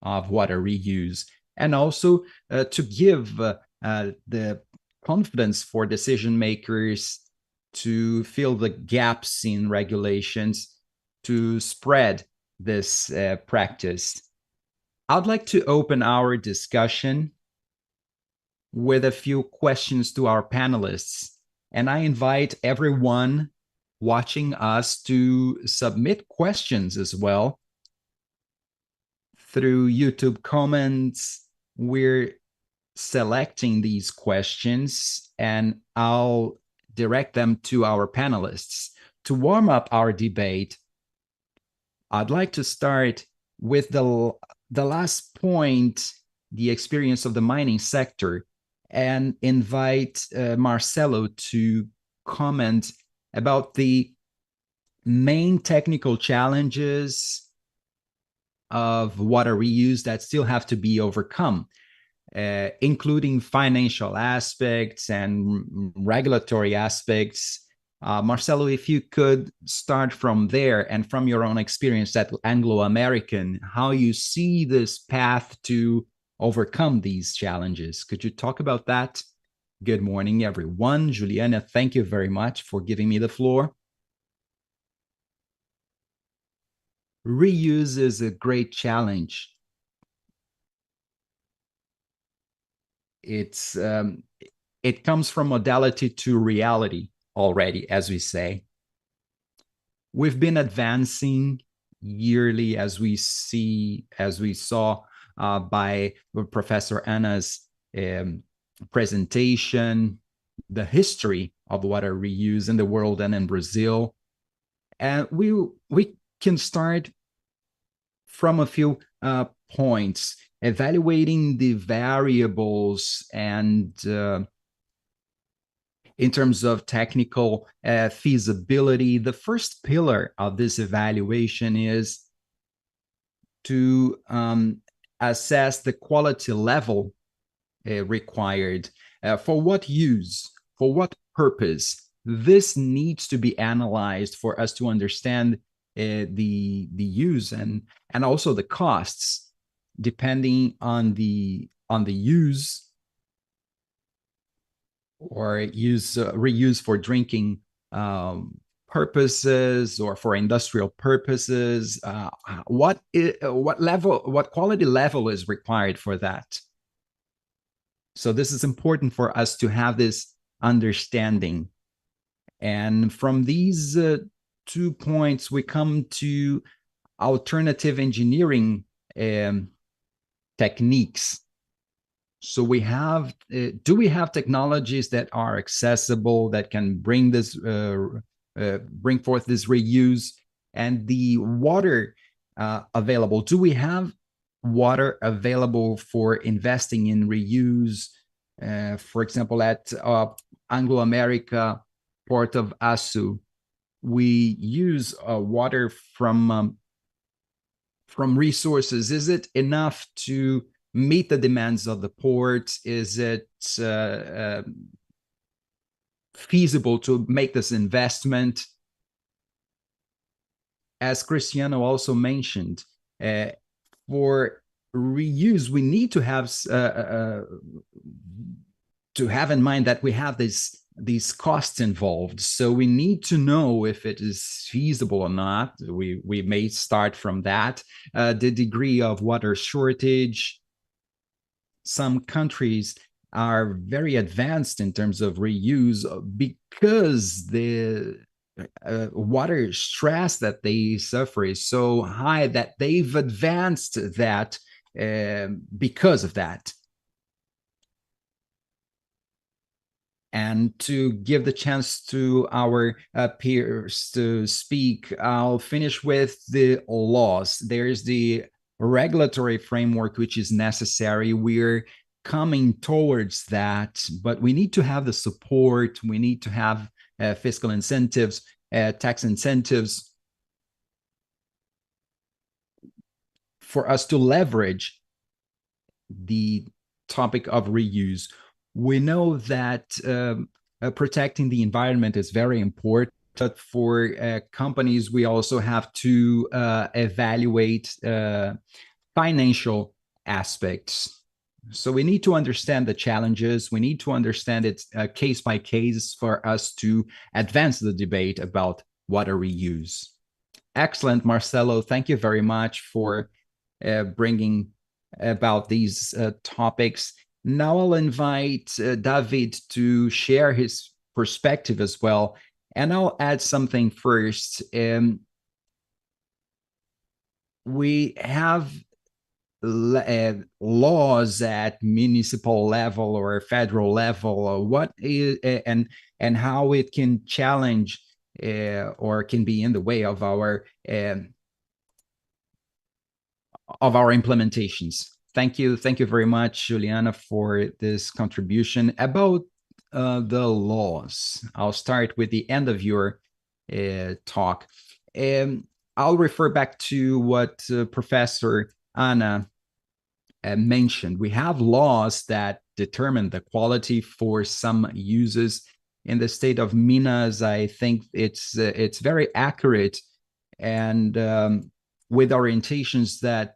of water reuse, and also to give the confidence for decision makers to fill the gaps in regulations to spread this practice. I'd like to open our discussion with a few questions to our panelists, and I invite everyone watching us to submit questions as well through YouTube comments. We're selecting these questions and I'll direct them to our panelists. To warm up our debate, I'd like to start with the last point, the experience of the mining sector, and invite Marcelo to comment about the main technical challenges of water reuse that still have to be overcome, including financial aspects and regulatory aspects. Marcelo, if you could start from there and from your own experience at Anglo-American, how you see this path to overcome these challenges. Could you talk about that? Good morning, everyone. Juliana, thank you very much for giving me the floor. Reuse is a great challenge. It comes from modality to reality already, as we say. We've been advancing yearly, as we saw by Professor Anna's presentation, the history of water reuse in the world and in Brazil. And we can start from a few points, evaluating the variables and in terms of technical feasibility. The first pillar of this evaluation is to assess the quality level required. For what use, for what purpose? This needs to be analyzed for us to understand the use and also the costs, depending on the use, or reuse for drinking purposes or for industrial purposes. What quality level is required for that? So this is important for us to have this understanding. And from these 2 points, we come to alternative engineering techniques. So we have, do we have technologies that are accessible, that can bring this, bring forth this reuse, and the water available? Do we have water available for investing in reuse? For example, at Anglo-America, Port of Açu, we use water from resources. Is it enough to meet the demands of the port? Is it feasible to make this investment? As Cristiano also mentioned, for reuse, we need to have in mind that we have these costs involved. So we need to know if it is feasible or not. We may start from that. The degree of water shortage. Some countries are very advanced in terms of reuse because the water stress that they suffer is so high that they've advanced that because of that. And to give the chance to our peers to speak, I'll finish with the laws. There's the regulatory framework which is necessary. We're coming towards that, but we need to have the support. We need to have fiscal incentives, tax incentives for us to leverage the topic of reuse. We know that protecting the environment is very important. But for companies, we also have to evaluate financial aspects. So we need to understand the challenges. We need to understand it case by case for us to advance the debate about water reuse. Excellent, Marcelo. Thank you very much for bringing about these topics. Now I'll invite David to share his perspective as well. And I'll add something first. We have laws at municipal level or federal level. What is and how it can challenge or can be in the way of our implementations. Thank you very much, Juliana, for this contribution about the laws. I'll start with the end of your talk. I'll refer back to what Professor Anna mentioned. We have laws that determine the quality for some uses. In the state of Minas, I think it's very accurate and with orientations that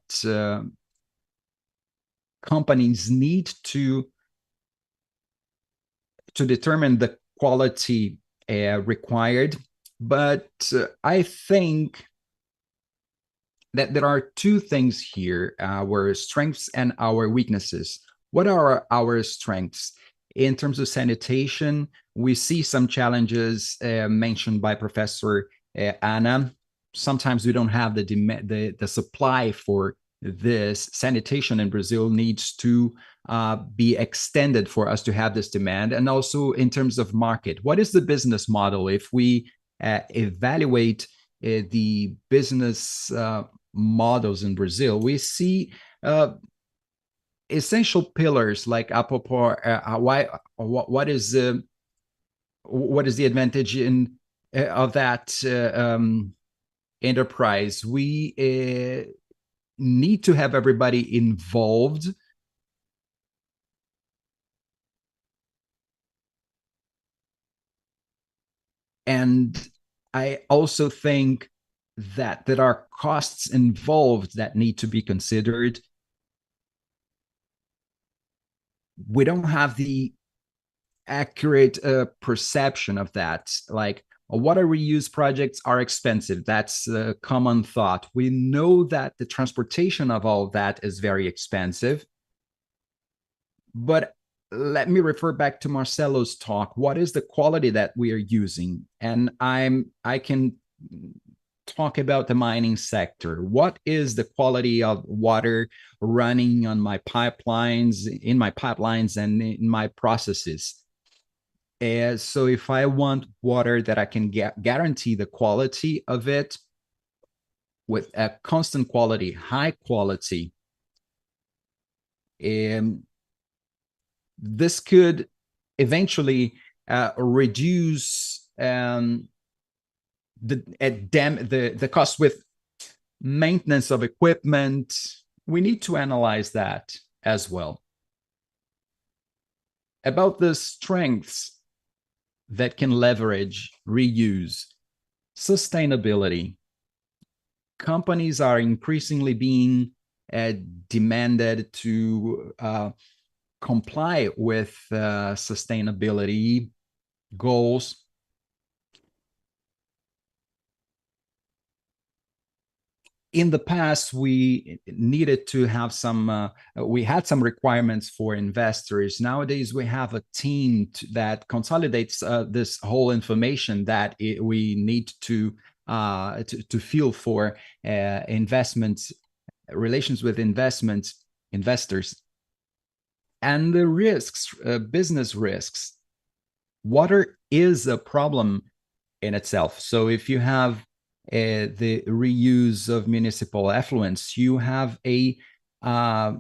companies need to determine the quality required. But I think that there are two things here, our strengths and our weaknesses. What are our strengths? In terms of sanitation, we see some challenges mentioned by Professor Anna. Sometimes we don't have the supply for this. Sanitation in Brazil needs to be extended for us to have this demand. And also in terms of market, what is the business model? If we evaluate the business models in Brazil, we see essential pillars like what is the advantage of that enterprise? We need to have everybody involved. And I also think that there are costs involved that need to be considered. We don't have the accurate perception of that. Like, water reuse projects are expensive. That's a common thought. We know that the transportation of all of that is very expensive. But let me refer back to Marcelo's talk. What is the quality that we are using? And I can talk about the mining sector. What is the quality of water running on my pipelines, in my pipelines and in my processes? So if I want water that I can guarantee the quality of it with a constant quality, high quality, this could eventually reduce the cost with maintenance of equipment. We need to analyze that as well. About the strengths that can leverage reuse, sustainability. Companies are increasingly being demanded to comply with sustainability goals. In the past, we needed to have we had some requirements for investors. Nowadays, we have a team that consolidates this whole information that we need to feel for investments, relations with investors, and the risks, business risks. Water is a problem in itself. So if you have the reuse of municipal effluents. You have a uh,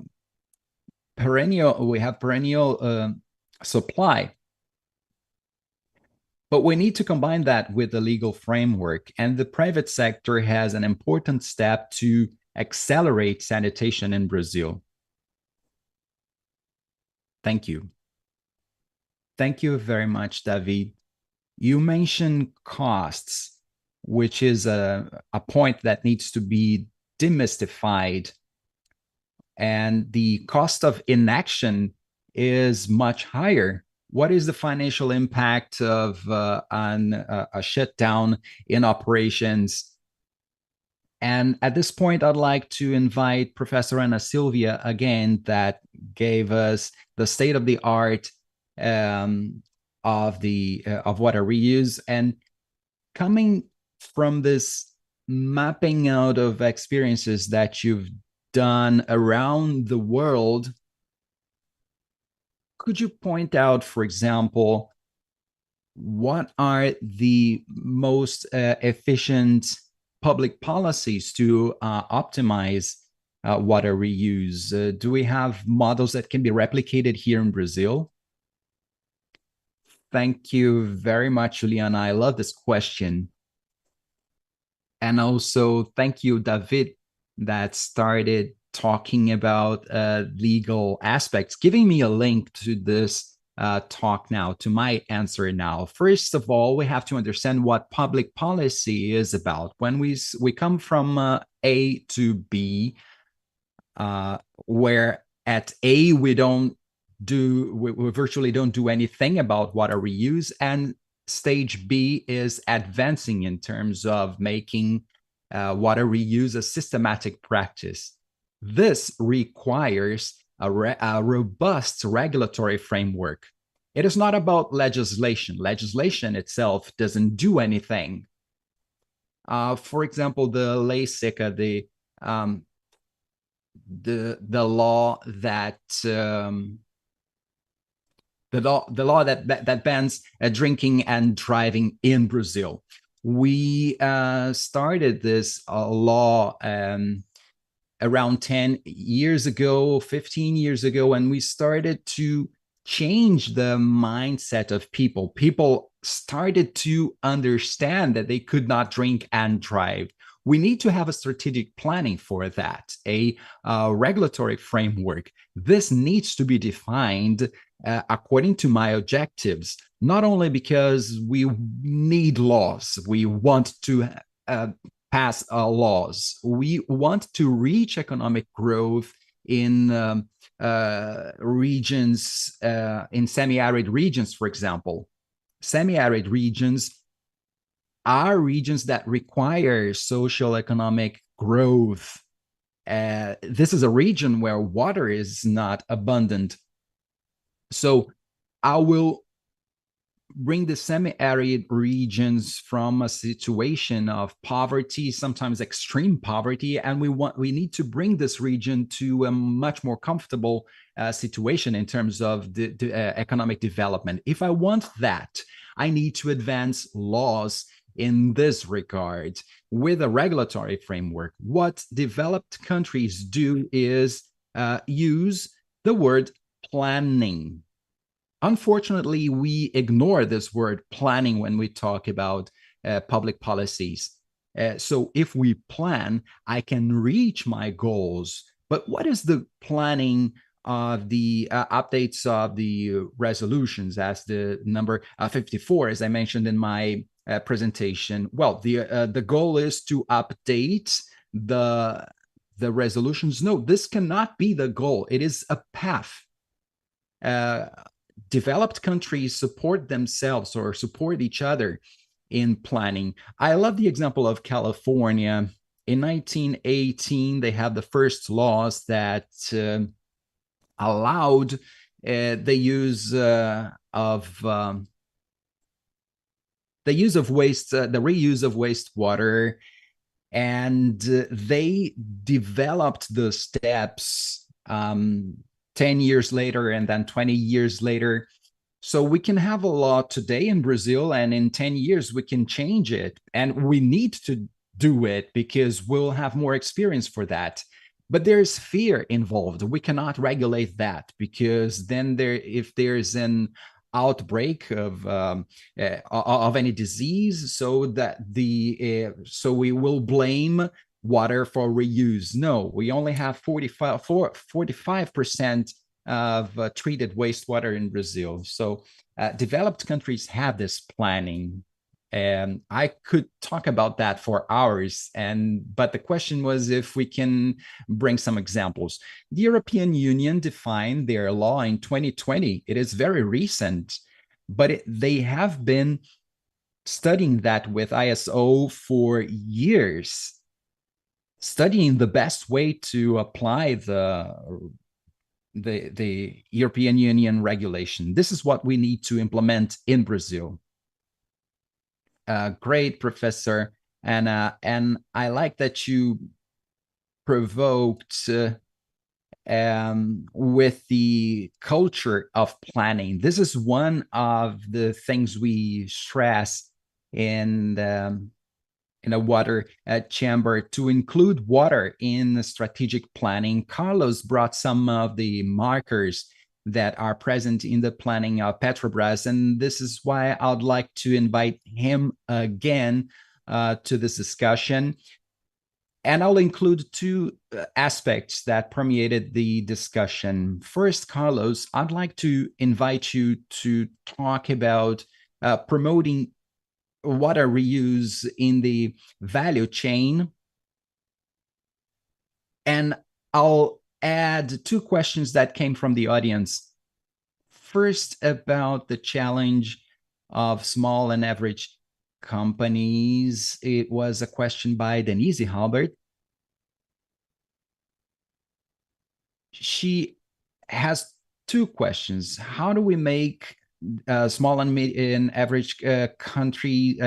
perennial supply, but we need to combine that with the legal framework. And the private sector has an important step to accelerate sanitation in Brazil. Thank you. Thank you very much, David. You mentioned costs, which is a point that needs to be demystified. And the cost of inaction is much higher. What is the financial impact of on a shutdown in operations? And at this point, I'd like to invite Professor Ana Silvia again, that gave us the state of the art of water reuse. And coming from this mapping out of experiences that you've done around the world, could you point out, for example, what are the most efficient public policies to optimize water reuse? Do we have models that can be replicated here in Brazil? Thank you very much, Juliana. I love this question. And also, thank you, David, that started talking about legal aspects, giving me a link to this talk now, to my answer now. First of all, we have to understand what public policy is about. When we come from A to B, where at A we virtually don't do anything about water reuse, and stage B is advancing in terms of making water reuse a systematic practice. This requires a robust regulatory framework. It is not about legislation. Legislation itself doesn't do anything. For example, the lei seca, the law that the law that bans drinking and driving in Brazil. We started this law around 10 years ago, 15 years ago, and we started to change the mindset of people. People started to understand that they could not drink and drive. We need to have a strategic planning for that, a regulatory framework. This needs to be defined according to my objectives, not only because we need laws, we want to pass laws, we want to reach economic growth in regions, in semi-arid regions, for example. Semi-arid regions are regions that require social economic growth. This is a region where water is not abundant. So I will bring the semi-arid regions from a situation of poverty, sometimes extreme poverty, and we need to bring this region to a much more comfortable situation in terms of the economic development. If I want that, I need to advance laws in this regard with a regulatory framework. What developed countries do is use the word planning. Unfortunately, we ignore this word planning when we talk about public policies. So if we plan, I can reach my goals. But what is the planning of the updates of the resolutions, as the number 54, as I mentioned in my presentation? Well, the goal is to update the resolutions. No, this cannot be the goal. It is a path. Developed countries support themselves or support each other in planning. I love the example of California. In 1918, they have the first laws that allowed the use of waste, the reuse of wastewater, and they developed the steps 10 years later and then 20 years later. So we can have a law today in Brazil, and in 10 years we can change it. And we need to do it because we'll have more experience for that. But there's fear involved. We cannot regulate that because then if there's an outbreak of any disease, so we will blame water for reuse. No, we only have 45% of treated wastewater in Brazil. So developed countries have this planning, and I could talk about that for hours. But the question was if we can bring some examples. The European Union defined their law in 2020. It is very recent, but they have been studying that with ISO for years, studying the best way to apply the European Union regulation. This is what we need to implement in Brazil. Great, Professor, and I like that you provoked with the culture of planning. This is one of the things we stress in a water chamber, to include water in strategic planning. Carlos brought some of the markers that are present in the planning of Petrobras, and this is why I'd like to invite him again to this discussion. And I'll include two aspects that permeated the discussion. First, Carlos, I'd like to invite you to talk about promoting water reuse in the value chain. And I'll add two questions that came from the audience. First, about the challenge of small and average companies. It was a question by Denise Halbert. She has two questions. How do we make small and average companies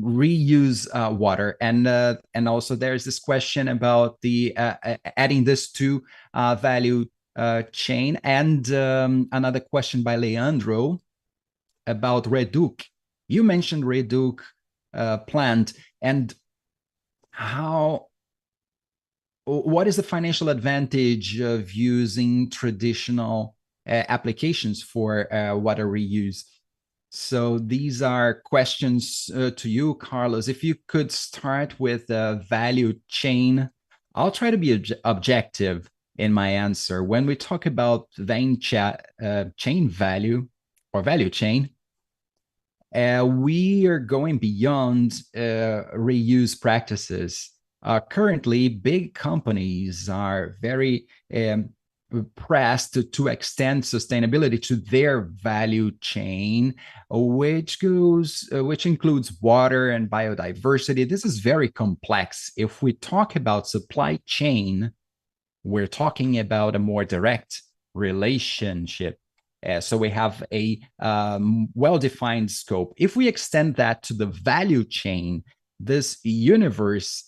reuse water, and also there's this question about the adding this to value chain, and another question by Leandro about Reduc. You mentioned Reduc plant, and what is the financial advantage of using traditional applications for water reuse? So these are questions to you, Carlos. If you could start with the value chain, I'll try to be objective in my answer. When we talk about chain value or value chain, we are going beyond reuse practices. Currently, big companies are very pressed to extend sustainability to their value chain, which includes water and biodiversity. This is very complex. If we talk about supply chain, we're talking about a more direct relationship. So we have a well-defined scope. If we extend that to the value chain, this universe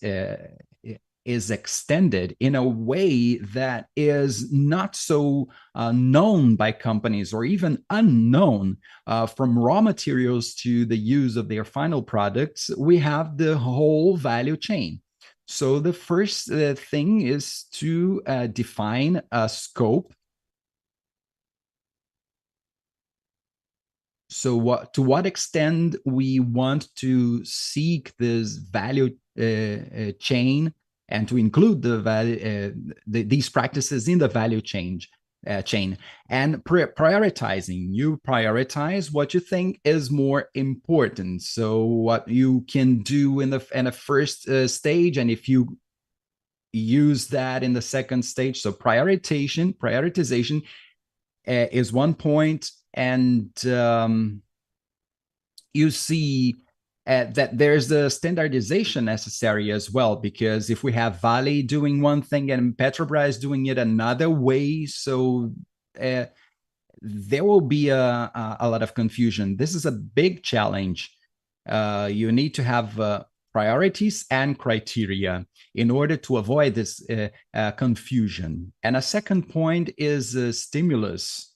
is extended in a way that is not so known by companies, or even unknown. From raw materials to the use of their final products, we have the whole value chain. So the first thing is to define a scope. So to what extent we want to seek this value chain, and to include these practices in the value chain, and prioritizing. You prioritize what you think is more important. So what you can do in the first stage, and if you use that in the second stage. So prioritization is one point. And you see that there's the standardization necessary as well, because if we have Vale doing one thing and Petrobras doing it another way, so there will be a lot of confusion. This is a big challenge. You need to have priorities and criteria in order to avoid this confusion. And a second point is stimulus.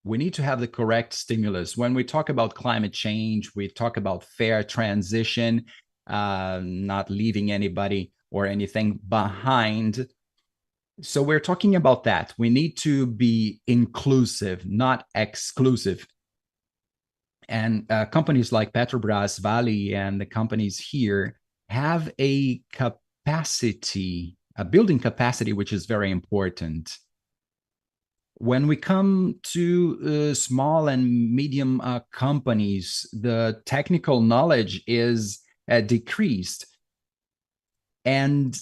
We need to have the correct stimulus. When we talk about climate change, we talk about fair transition, not leaving anybody or anything behind. So we're talking about that. We need to be inclusive, not exclusive. And companies like Petrobras, Vale, and the companies here have a capacity, a building capacity, which is very important. When we come to small and medium companies, the technical knowledge is decreased. And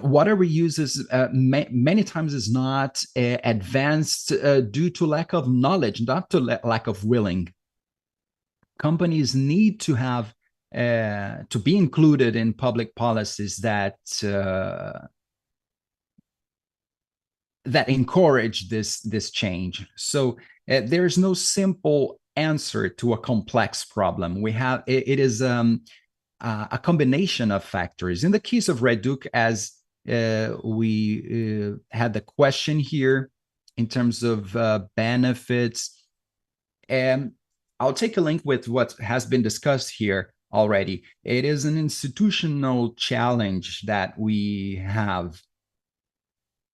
water reuse is many times is not advanced due to lack of knowledge, not to lack of willing. Companies need to have to be included in public policies that that encourage this change. So there's no simple answer to a complex problem. We have it is a combination of factors. In the case of Reduc, as we had the question here in terms of benefits, and I'll take a link with what has been discussed here already. It is an institutional challenge that we have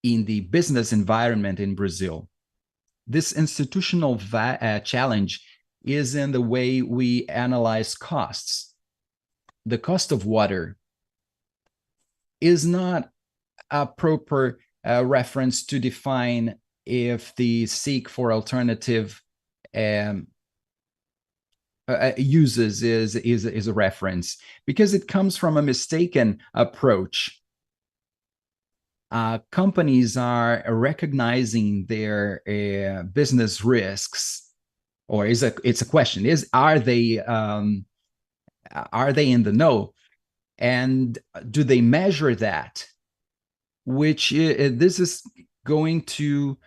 in the business environment in Brazil. This institutional challenge is in the way we analyze costs. The cost of water is not a proper reference to define if the seek for alternative uses is a reference, because it comes from a mistaken approach. Companies are recognizing their business risks, or it's a question: are they in the know, and do they measure that? Which this is going to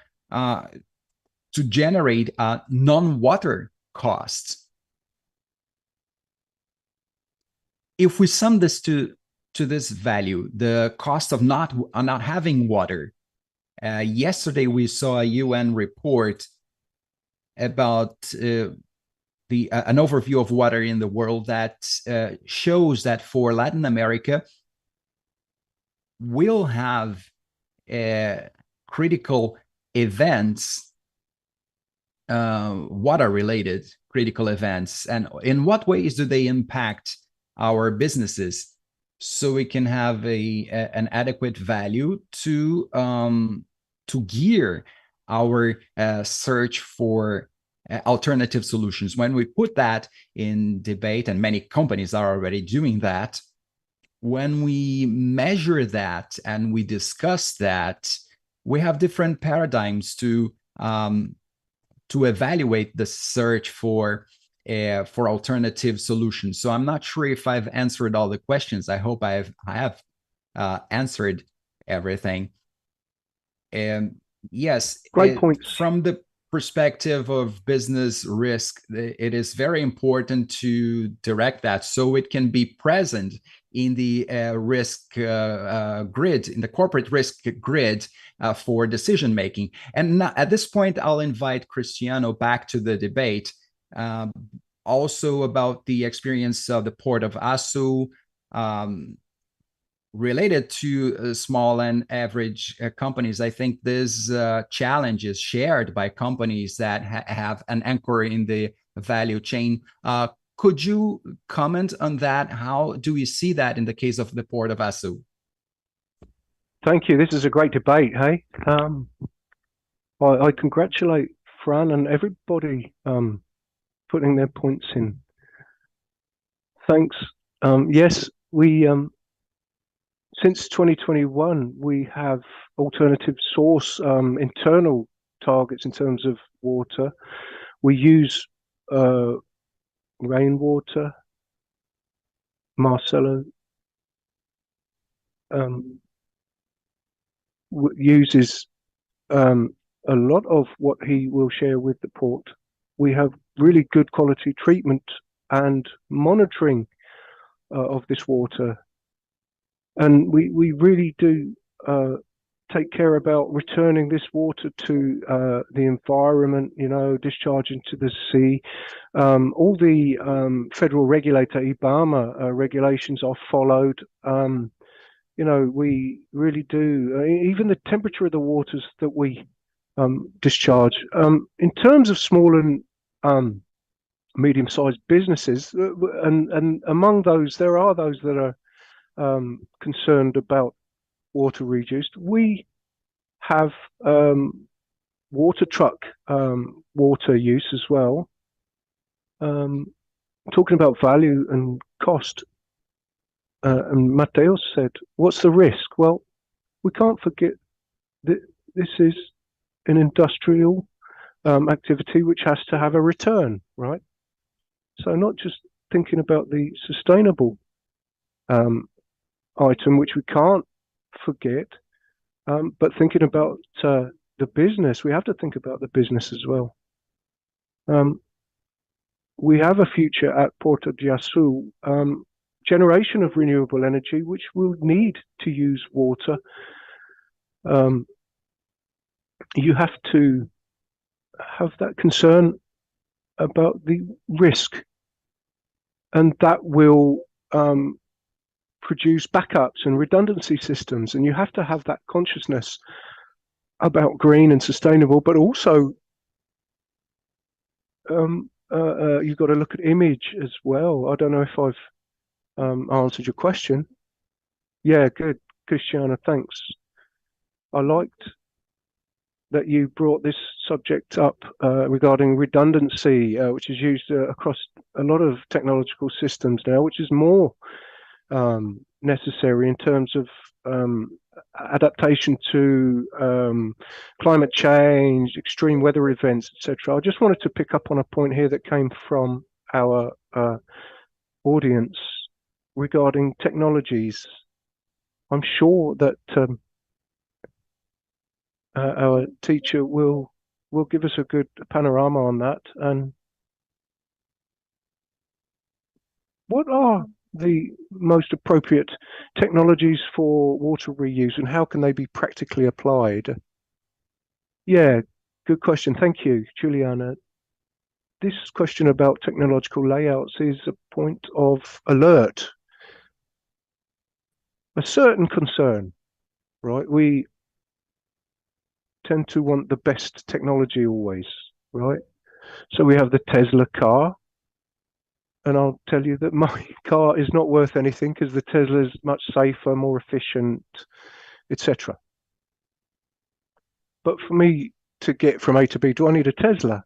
generate non-water costs. If we sum this to this value, the cost of not having water. Yesterday, we saw a UN report about an overview of water in the world that shows that for Latin America, we'll have critical events, water-related critical events. And in what ways do they impact our businesses? So we can have an adequate value to gear our search for alternative solutions. When we put that in debate, and many companies are already doing that, when we measure that and we discuss that, we have different paradigms to evaluate the search for alternative solutions. So I'm not sure if I've answered all the questions. I hope I have answered everything. And yes, great points. From the perspective of business risk, it is very important to direct that so it can be present in the risk grid, in the corporate risk grid for decision making. And at this point, I'll invite Cristiano back to the debate. Also about the experience of the Port of Açu, related to small and average companies. I think this challenge is shared by companies that have an anchor in the value chain. Could you comment on that? How do we see that in the case of the Port of Açu? Thank you. This is a great debate, hey? I congratulate Fran and everybody putting their points in. Thanks. Yes, we since 2021 we have alternative source internal targets in terms of water. We use rainwater, Marcelo uses a lot of what he will share with the port. We have really good quality treatment and monitoring of this water. And we really do take care about returning this water to the environment, you know, discharge into the sea. All the federal regulator, IBAMA regulations are followed. You know, we really do. Even the temperature of the waters that we discharge. In terms of small and medium-sized businesses, and among those, there are those that are concerned about water reuse. We have water truck water use as well. Talking about value and cost, and Mateo said, what's the risk? Well, we can't forget that this is an industrial activity which has to have a return, right? So not just thinking about the sustainable item, which we can't forget, but thinking about the business. We have to think about the business as well. We have a future at Porto de Açu, generation of renewable energy, which will need to use water. You have to have that concern about the risk, and that will produce backups and redundancy systems, and you have to have that consciousness about green and sustainable, but also you've got to look at image as well. I don't know if I've answered your question. Yeah, good, Christiana, thanks. I liked that you brought this subject up regarding redundancy, which is used across a lot of technological systems now, which is more necessary in terms of adaptation to climate change, extreme weather events, etc. I just wanted to pick up on a point here that came from our audience regarding technologies. I'm sure that our teacher will give us a good panorama on that. And what are the most appropriate technologies for water reuse, and how can they be practically applied? Yeah, good question. Thank you, Juliana. This question about technological layouts is a point of alert, a certain concern, right? We tend to want the best technology always, right? So we have the Tesla car, and I'll tell you that my car is not worth anything because the Tesla is much safer, more efficient, etc. But for me to get from A to B, do I need a Tesla?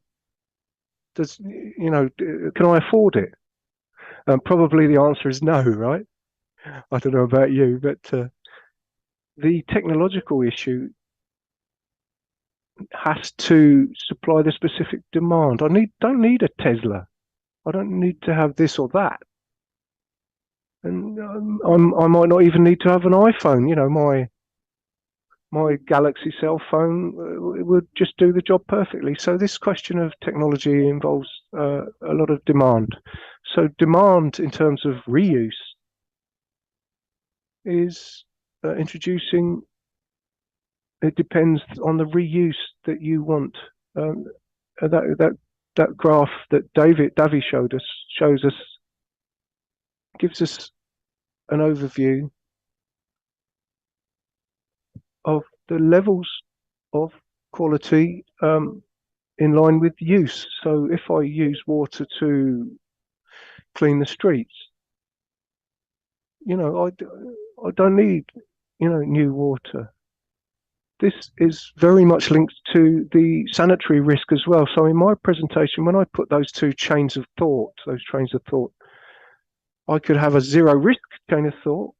Does, you know, can I afford it? Probably the answer is no, right? I don't know about you, but the technological issue has to supply the specific demand. Don't need a Tesla. I don't need to have this or that. And I might not even need to have an iPhone. You know, my Galaxy cell phone would just do the job perfectly. So this question of technology involves a lot of demand. So demand in terms of reuse is introducing. It depends on the reuse that you want. That graph that Davy shows us gives us an overview of the levels of quality in line with use. So if I use water to clean the streets, you know, I don't need, you know, new water. This is very much linked to the sanitary risk as well. So in my presentation, when I put those two chains of thought, I could have a zero risk chain of thought,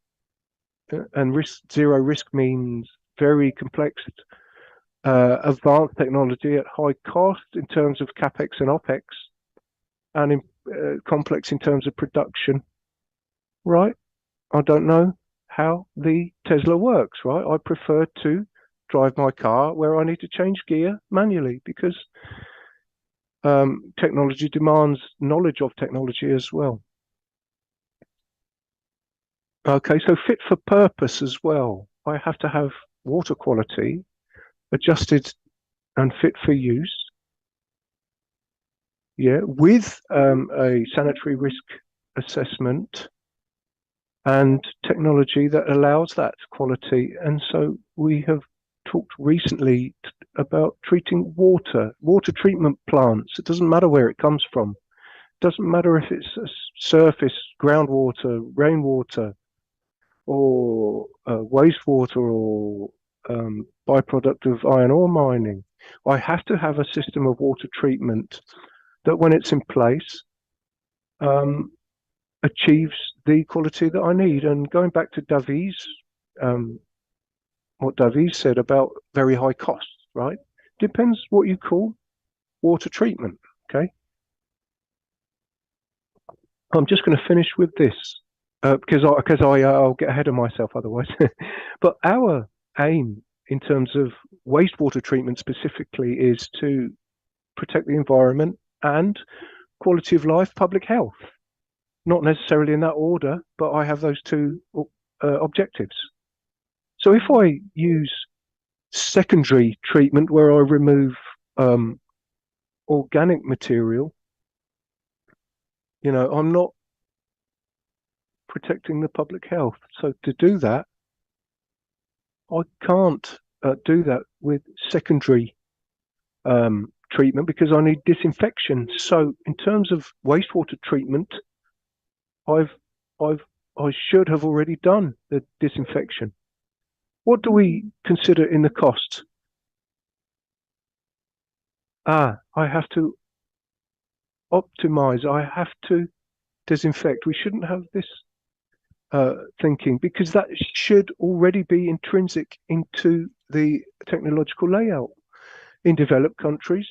and zero risk means very complex, advanced technology at high cost in terms of capex and opex, and complex in terms of production. Right? I don't know how the Tesla works. Right? I prefer to drive my car where I need to change gear manually because technology demands knowledge of technology as well. Okay, so fit for purpose as well. I have to have water quality adjusted and fit for use, yeah, with a sanitary risk assessment and technology that allows that quality. And so we have talked recently about treating water treatment plants. It doesn't matter where it comes from. It doesn't matter if it's surface, groundwater, rainwater, or wastewater, or byproduct of iron ore mining. I have to have a system of water treatment that, when it's in place, achieves the quality that I need. And going back to Davies, what Davies said about very high costs, right? Depends what you call water treatment, okay? I'm just going to finish with this because I'll get ahead of myself otherwise. But our aim in terms of wastewater treatment specifically is to protect the environment and quality of life, public health. Not necessarily in that order, but I have those two objectives. So if I use secondary treatment where I remove organic material, I'm not protecting the public health. So to do that, I can't do that with secondary treatment because I need disinfection. So in terms of wastewater treatment, I should have already done the disinfection. What do we consider in the cost? I have to optimize. I have to disinfect. We shouldn't have this thinking because that should already be intrinsic into the technological layout. In developed countries,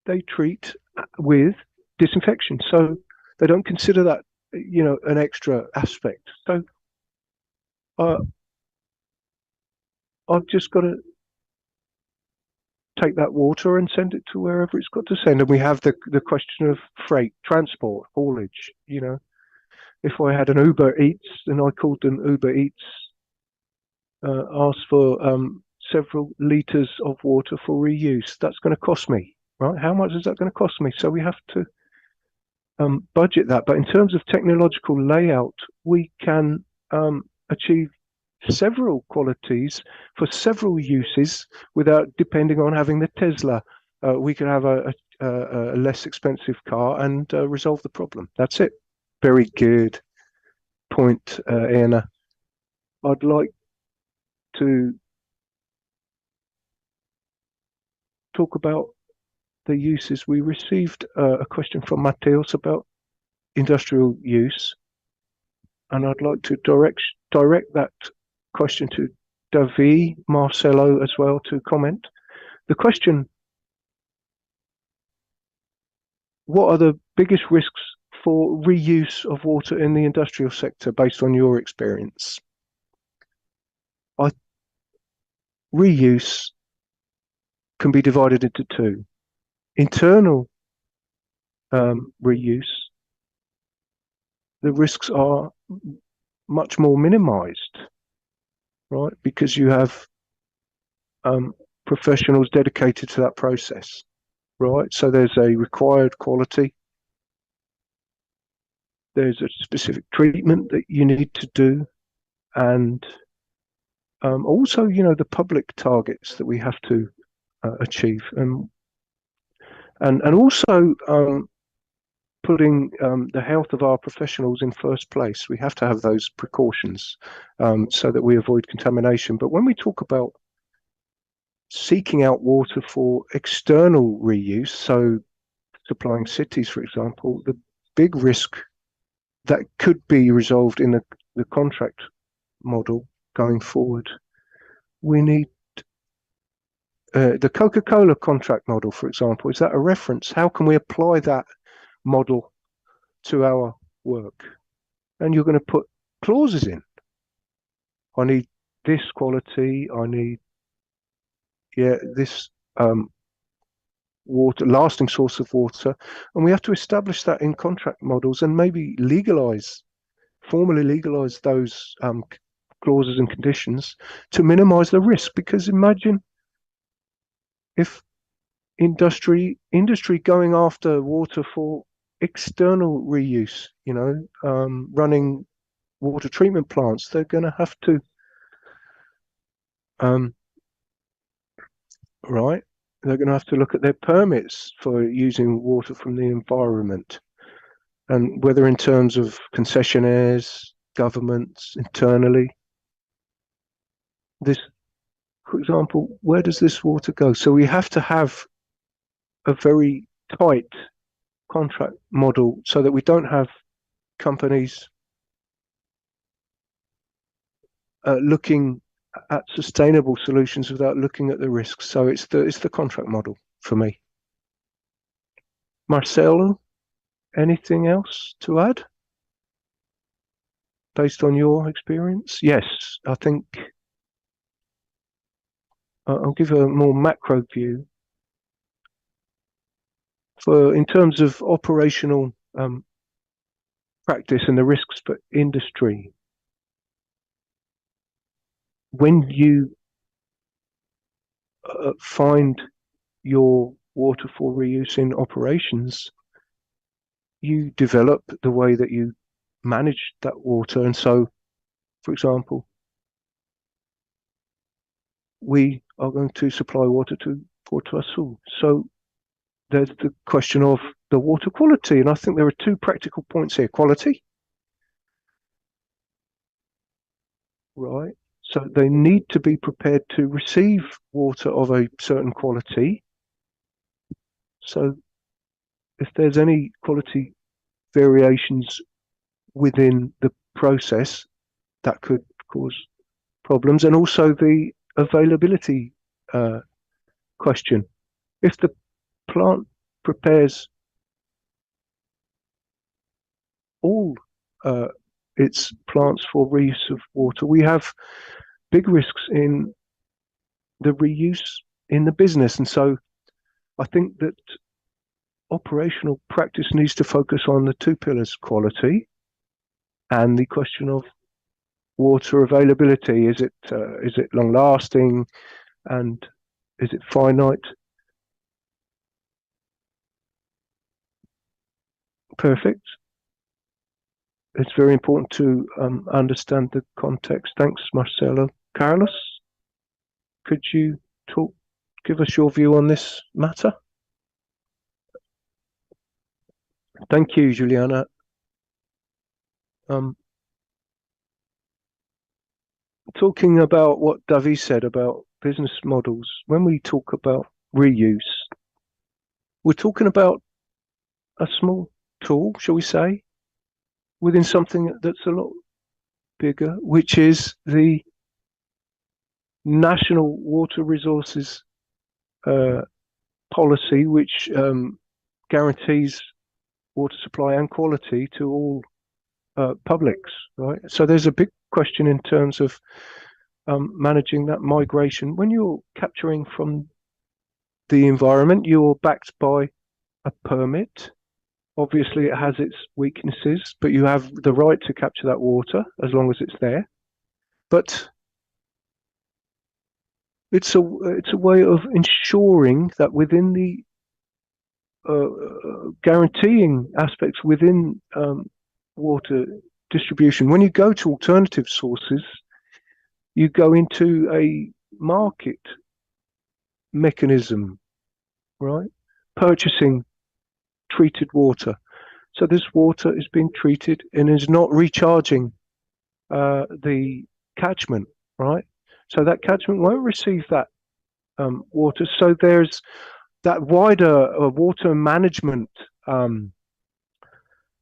they treat with disinfection, so they don't consider that an extra aspect. So I've just got to take that water and send it to wherever it's got to send. And we have the question of freight, transport, haulage. If I had an Uber Eats and I called them Uber Eats, asked for several liters of water for reuse, that's going to cost me, right? How much is that going to cost me? So we have to budget that. But in terms of technological layout, we can achieve several qualities for several uses without depending on having the Tesla. We could have a less expensive car and resolve the problem. That's it. Very good point, Anna. I'd like to talk about the uses. We received a question from Mateus about industrial use, and I'd like to direct that question to Davi, Marcelo as well to comment. The question: what are the biggest risks for reuse of water in the industrial sector based on your experience? Reuse can be divided into two. Internal reuse, the risks are much more minimized, right? Because you have professionals dedicated to that process, right? So there's a required quality. There's a specific treatment that you need to do. And also, the public targets that we have to achieve. And also putting the health of our professionals in first place. We have to have those precautions so that we avoid contamination. But when we talk about seeking out water for external reuse, so supplying cities, for example, the big risk that could be resolved in the contract model going forward, we need the Coca-Cola contract model, for example. Is that a reference? How can we apply that model to our work? And you're going to put clauses in. I need this quality. I need this water, lasting source of water, and we have to establish that in contract models and maybe formally legalize those clauses and conditions to minimize the risk. Because imagine if industry going after water for external reuse, running water treatment plants, they're going to have to, right? They're going to have to look at their permits for using water from the environment, and whether in terms of concessionaires, governments, internally. This, for example, where does this water go? So we have to have a very tight contract model so that we don't have companies looking at sustainable solutions without looking at the risks. So it's the contract model for me. Marcelo, anything else to add based on your experience? Yes, I think I'll give a more macro view. In terms of operational practice and the risks for industry, when you find your water for reuse in operations, you develop the way that you manage that water. And so, for example, we are going to supply water to Port Russell. So there's the question of the water quality. And I think there are two practical points here. Quality, right? So they need to be prepared to receive water of a certain quality. So if there's any quality variations within the process, that could cause problems. And also the availability question. If the plant prepares all its plants for reuse of water, we have big risks in the reuse in the business. And so I think that operational practice needs to focus on the two pillars: quality and the question of water availability. Is it long lasting, and is it finite? Perfect. It's very important to understand the context. Thanks, Marcelo. Carlos, could you give us your view on this matter? Thank you, Juliana. Talking about what David said about business models, when we talk about reuse, we're talking about a small tool, shall we say, within something that's a lot bigger, which is the national water resources policy, which guarantees water supply and quality to all publics, right? So there's a big question in terms of managing that migration. When you're capturing from the environment, you're backed by a permit. Obviously, it has its weaknesses, but you have the right to capture that water as long as it's there. But it's a way of ensuring that within the guaranteeing aspects within water distribution, when you go to alternative sources, you go into a market mechanism, right? Purchasing treated water. So this water is being treated and is not recharging the catchment, right? So that catchment won't receive that water. So there's that wider water management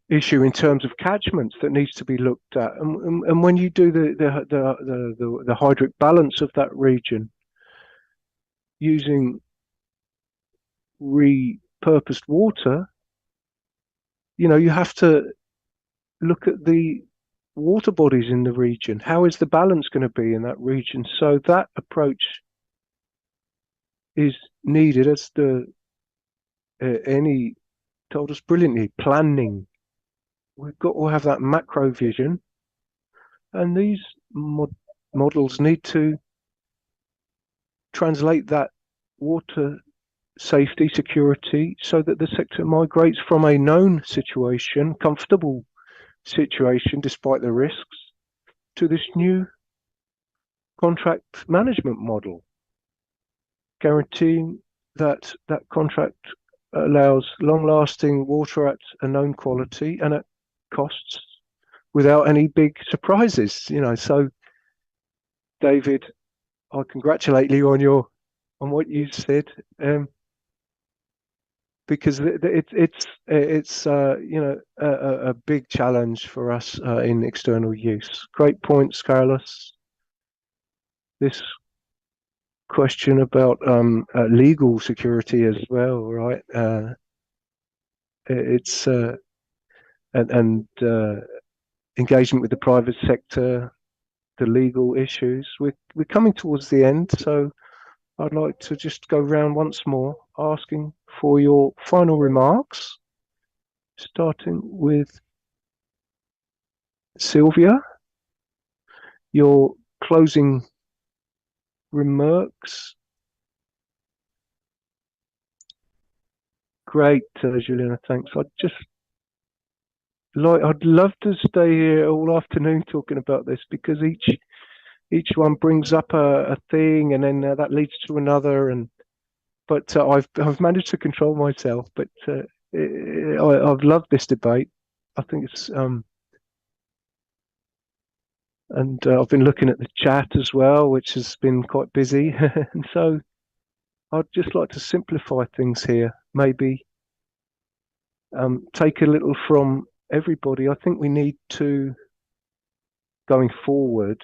issue in terms of catchments that needs to be looked at. And when you do the hydric balance of that region using repurposed water, you have to look at the water bodies in the region. How is the balance going to be in that region? So that approach is needed, as Eni told us brilliantly. Planning. We've got to have that macro vision, and these models need to translate that water safety, security, so that the sector migrates from a known situation, comfortable situation despite the risks, to this new contract management model, guaranteeing that that contract allows long-lasting water at a known quality and at costs without any big surprises. So David, I congratulate you on what you said, because it's a big challenge for us in external use. Great points, Carlos. This question about legal security as well, right? It's and engagement with the private sector, the legal issues. We're coming towards the end, so I'd like to just go round once more, asking for your final remarks, starting with Sylvia. Your closing remarks. Great, Juliana, thanks. I'd love to stay here all afternoon talking about this, because each one brings up a thing, and then that leads to another. But I've managed to control myself. But I've loved this debate. I think it's and I've been looking at the chat as well, which has been quite busy. And so I'd just like to simplify things here. Maybe take a little from everybody. I think we need to, going forward,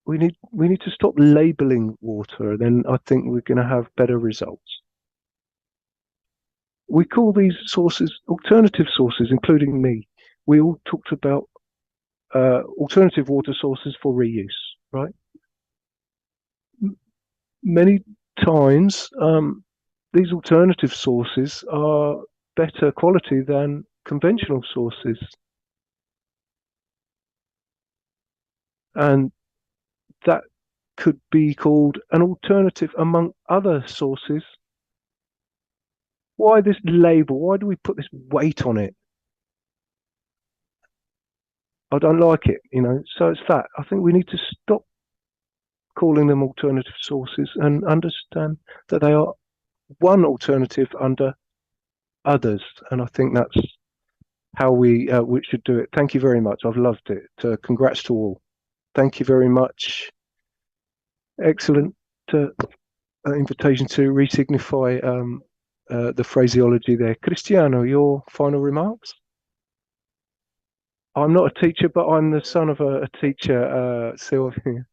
we need to stop labeling water. Then I think we're going to have better results. We call these sources alternative sources, including me. We all talked about alternative water sources for reuse, right? Many times, these alternative sources are better quality than conventional sources. And that could be called an alternative among other sources. Why this label? Why do we put this weight on it? I don't like it, So it's that. I think we need to stop calling them alternative sources and understand that they are one alternative under others. And I think that's how we should do it. Thank you very much. I've loved it. Congrats to all. Thank you very much. Excellent invitation to re-signify the phraseology there. Cristiano, your final remarks? I'm not a teacher, but I'm the son of a teacher, Sylvia.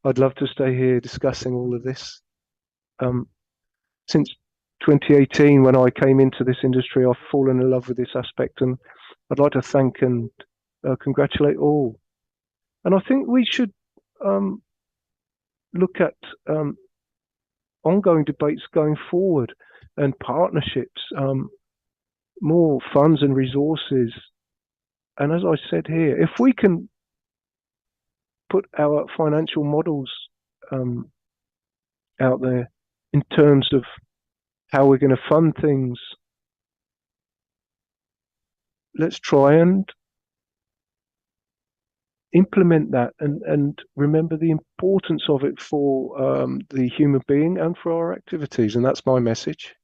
I'd love to stay here discussing all of this. Since 2018, when I came into this industry, I've fallen in love with this aspect, and I'd like to thank and congratulate all. And I think we should look at ongoing debates going forward, and partnerships, more funds and resources. And as I said here, if we can put our financial models out there in terms of how we're going to fund things, let's try and implement that and remember the importance of it for the human being and for our activities. And that's my message.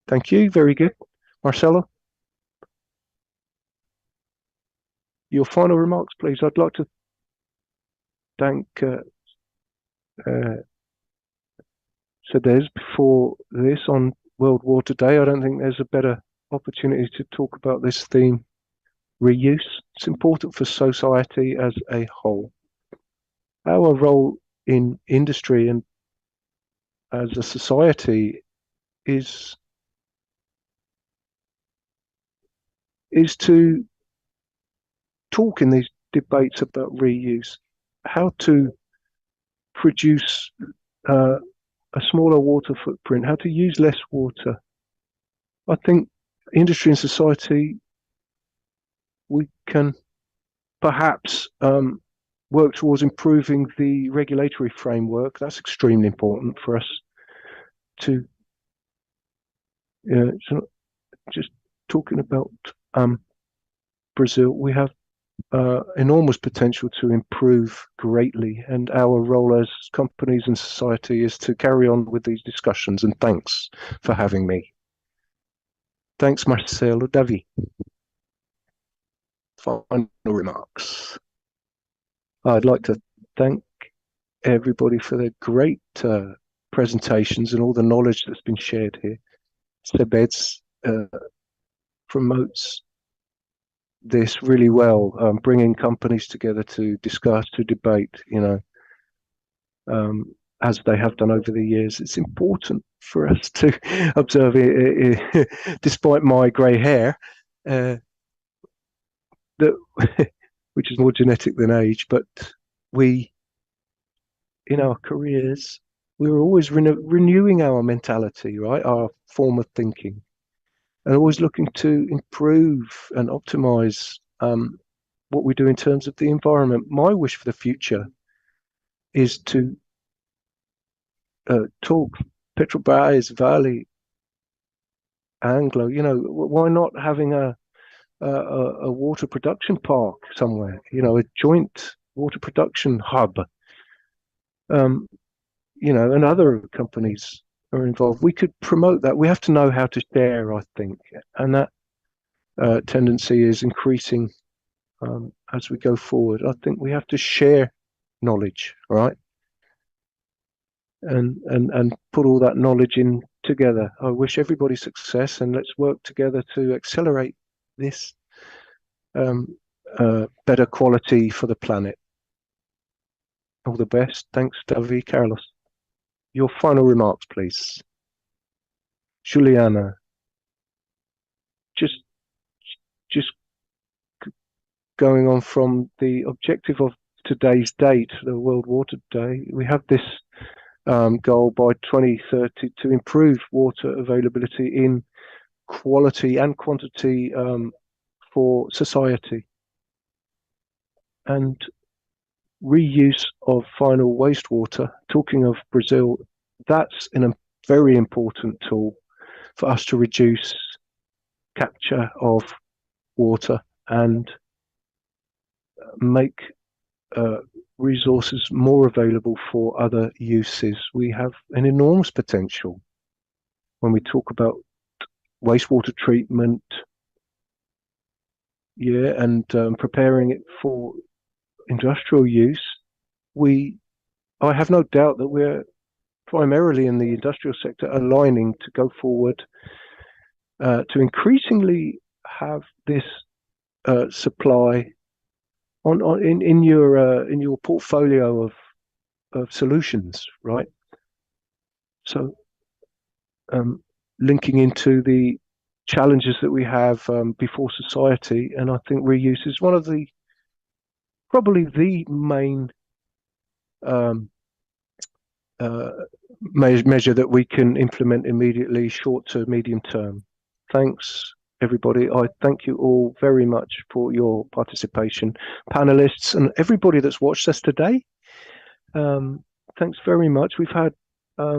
Thank you. Very good. Marcelo, your final remarks, please. I'd like to thank Cedez before this on World Water Day. I don't think there's a better opportunity to talk about this theme, reuse. It's important for society as a whole. Our role in industry and as a society is to talk in these debates about reuse, how to produce a smaller water footprint, how to use less water. I think industry and society we can perhaps work towards improving the regulatory framework. That's extremely important for us to, so just talking about Brazil, we have enormous potential to improve greatly, and our role as companies and society is to carry on with these discussions. And thanks for having me. Thanks, Marcelo. Davi, final remarks. I'd like to thank everybody for their great presentations and all the knowledge that's been shared here. Sebeds promotes this really well, bringing companies together to discuss, to debate, as they have done over the years. It's important for us to observe it, despite my grey hair, that which is more genetic than age, but we, in our careers, we're always renewing our mentality, right? Our form of thinking, and always looking to improve and optimize what we do in terms of the environment. My wish for the future is to talk Petrobras, Vale, Anglo. Why not having a water production park somewhere? A joint water production hub. And other companies are involved. We could promote that. We have to know how to share, I think, and that tendency is increasing as we go forward. I think we have to share knowledge, right? And put all that knowledge in together. I wish everybody success, and let's work together to accelerate this better quality for the planet. All the best. Thanks, Davi. Carlos, your final remarks, please. Juliana, just going on from the objective of today's date, the World Water Day, we have this goal by 2030 to improve water availability in quality and quantity for society, and reuse of final wastewater. Talking of Brazil, that's a very important tool for us to reduce capture of water and make resources more available for other uses. We have an enormous potential when we talk about wastewater treatment, and preparing it for industrial use. I have no doubt that we're primarily in the industrial sector aligning to go forward to increasingly have this supply in your portfolio of solutions, right? So linking into the challenges that we have before society, and I think reuse is one of the probably the main measure that we can implement immediately, short to medium term. Thanks, everybody. I thank you all very much for your participation, panelists, and everybody that's watched us today. Thanks very much. We've had a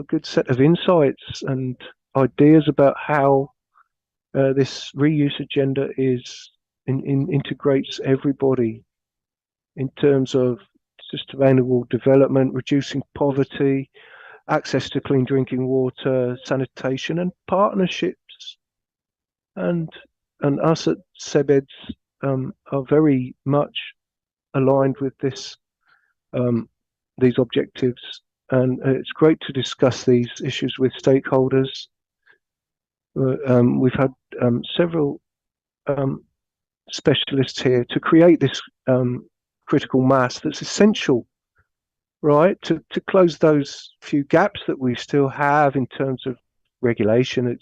good set of insights and ideas about how this reuse agenda integrates everybody in terms of sustainable development, reducing poverty, access to clean drinking water, sanitation, and partnerships. And us at Sebeds are very much aligned with these objectives. And it's great to discuss these issues with stakeholders. We've had several specialists here to create this critical mass that's essential, right, to close those few gaps that we still have in terms of regulation.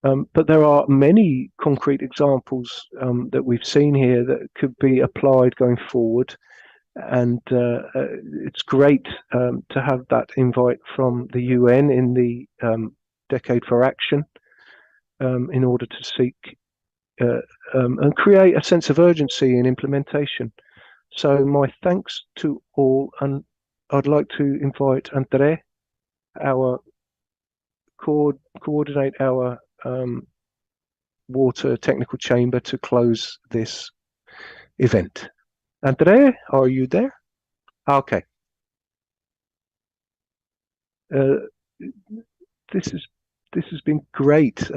But there are many concrete examples that we've seen here that could be applied going forward. And it's great to have that invite from the UN in the Decade for Action. in order to seek and create a sense of urgency in implementation. So my thanks to all, and I'd like to invite Andre, our coordinate our water technical chamber, to close this event. Andre, are you there? Okay. This has been great.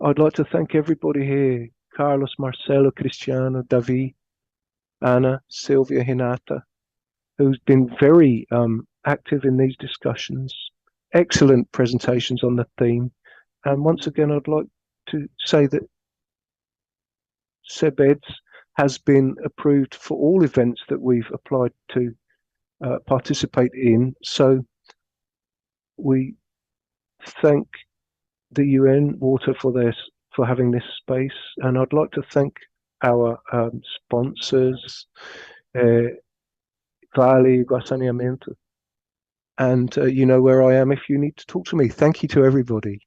I'd like to thank everybody here: Carlos, Marcelo, Cristiano, Davi, Anna, Sylvia, Hinata, who's been very active in these discussions. Excellent presentations on the theme. And once again, I'd like to say that SEBEDS has been approved for all events that we've applied to participate in. So we thank the UN Water for having this space, and I'd like to thank our sponsors, Vale Saneamento, and you know where I am if you need to talk to me. Thank you to everybody.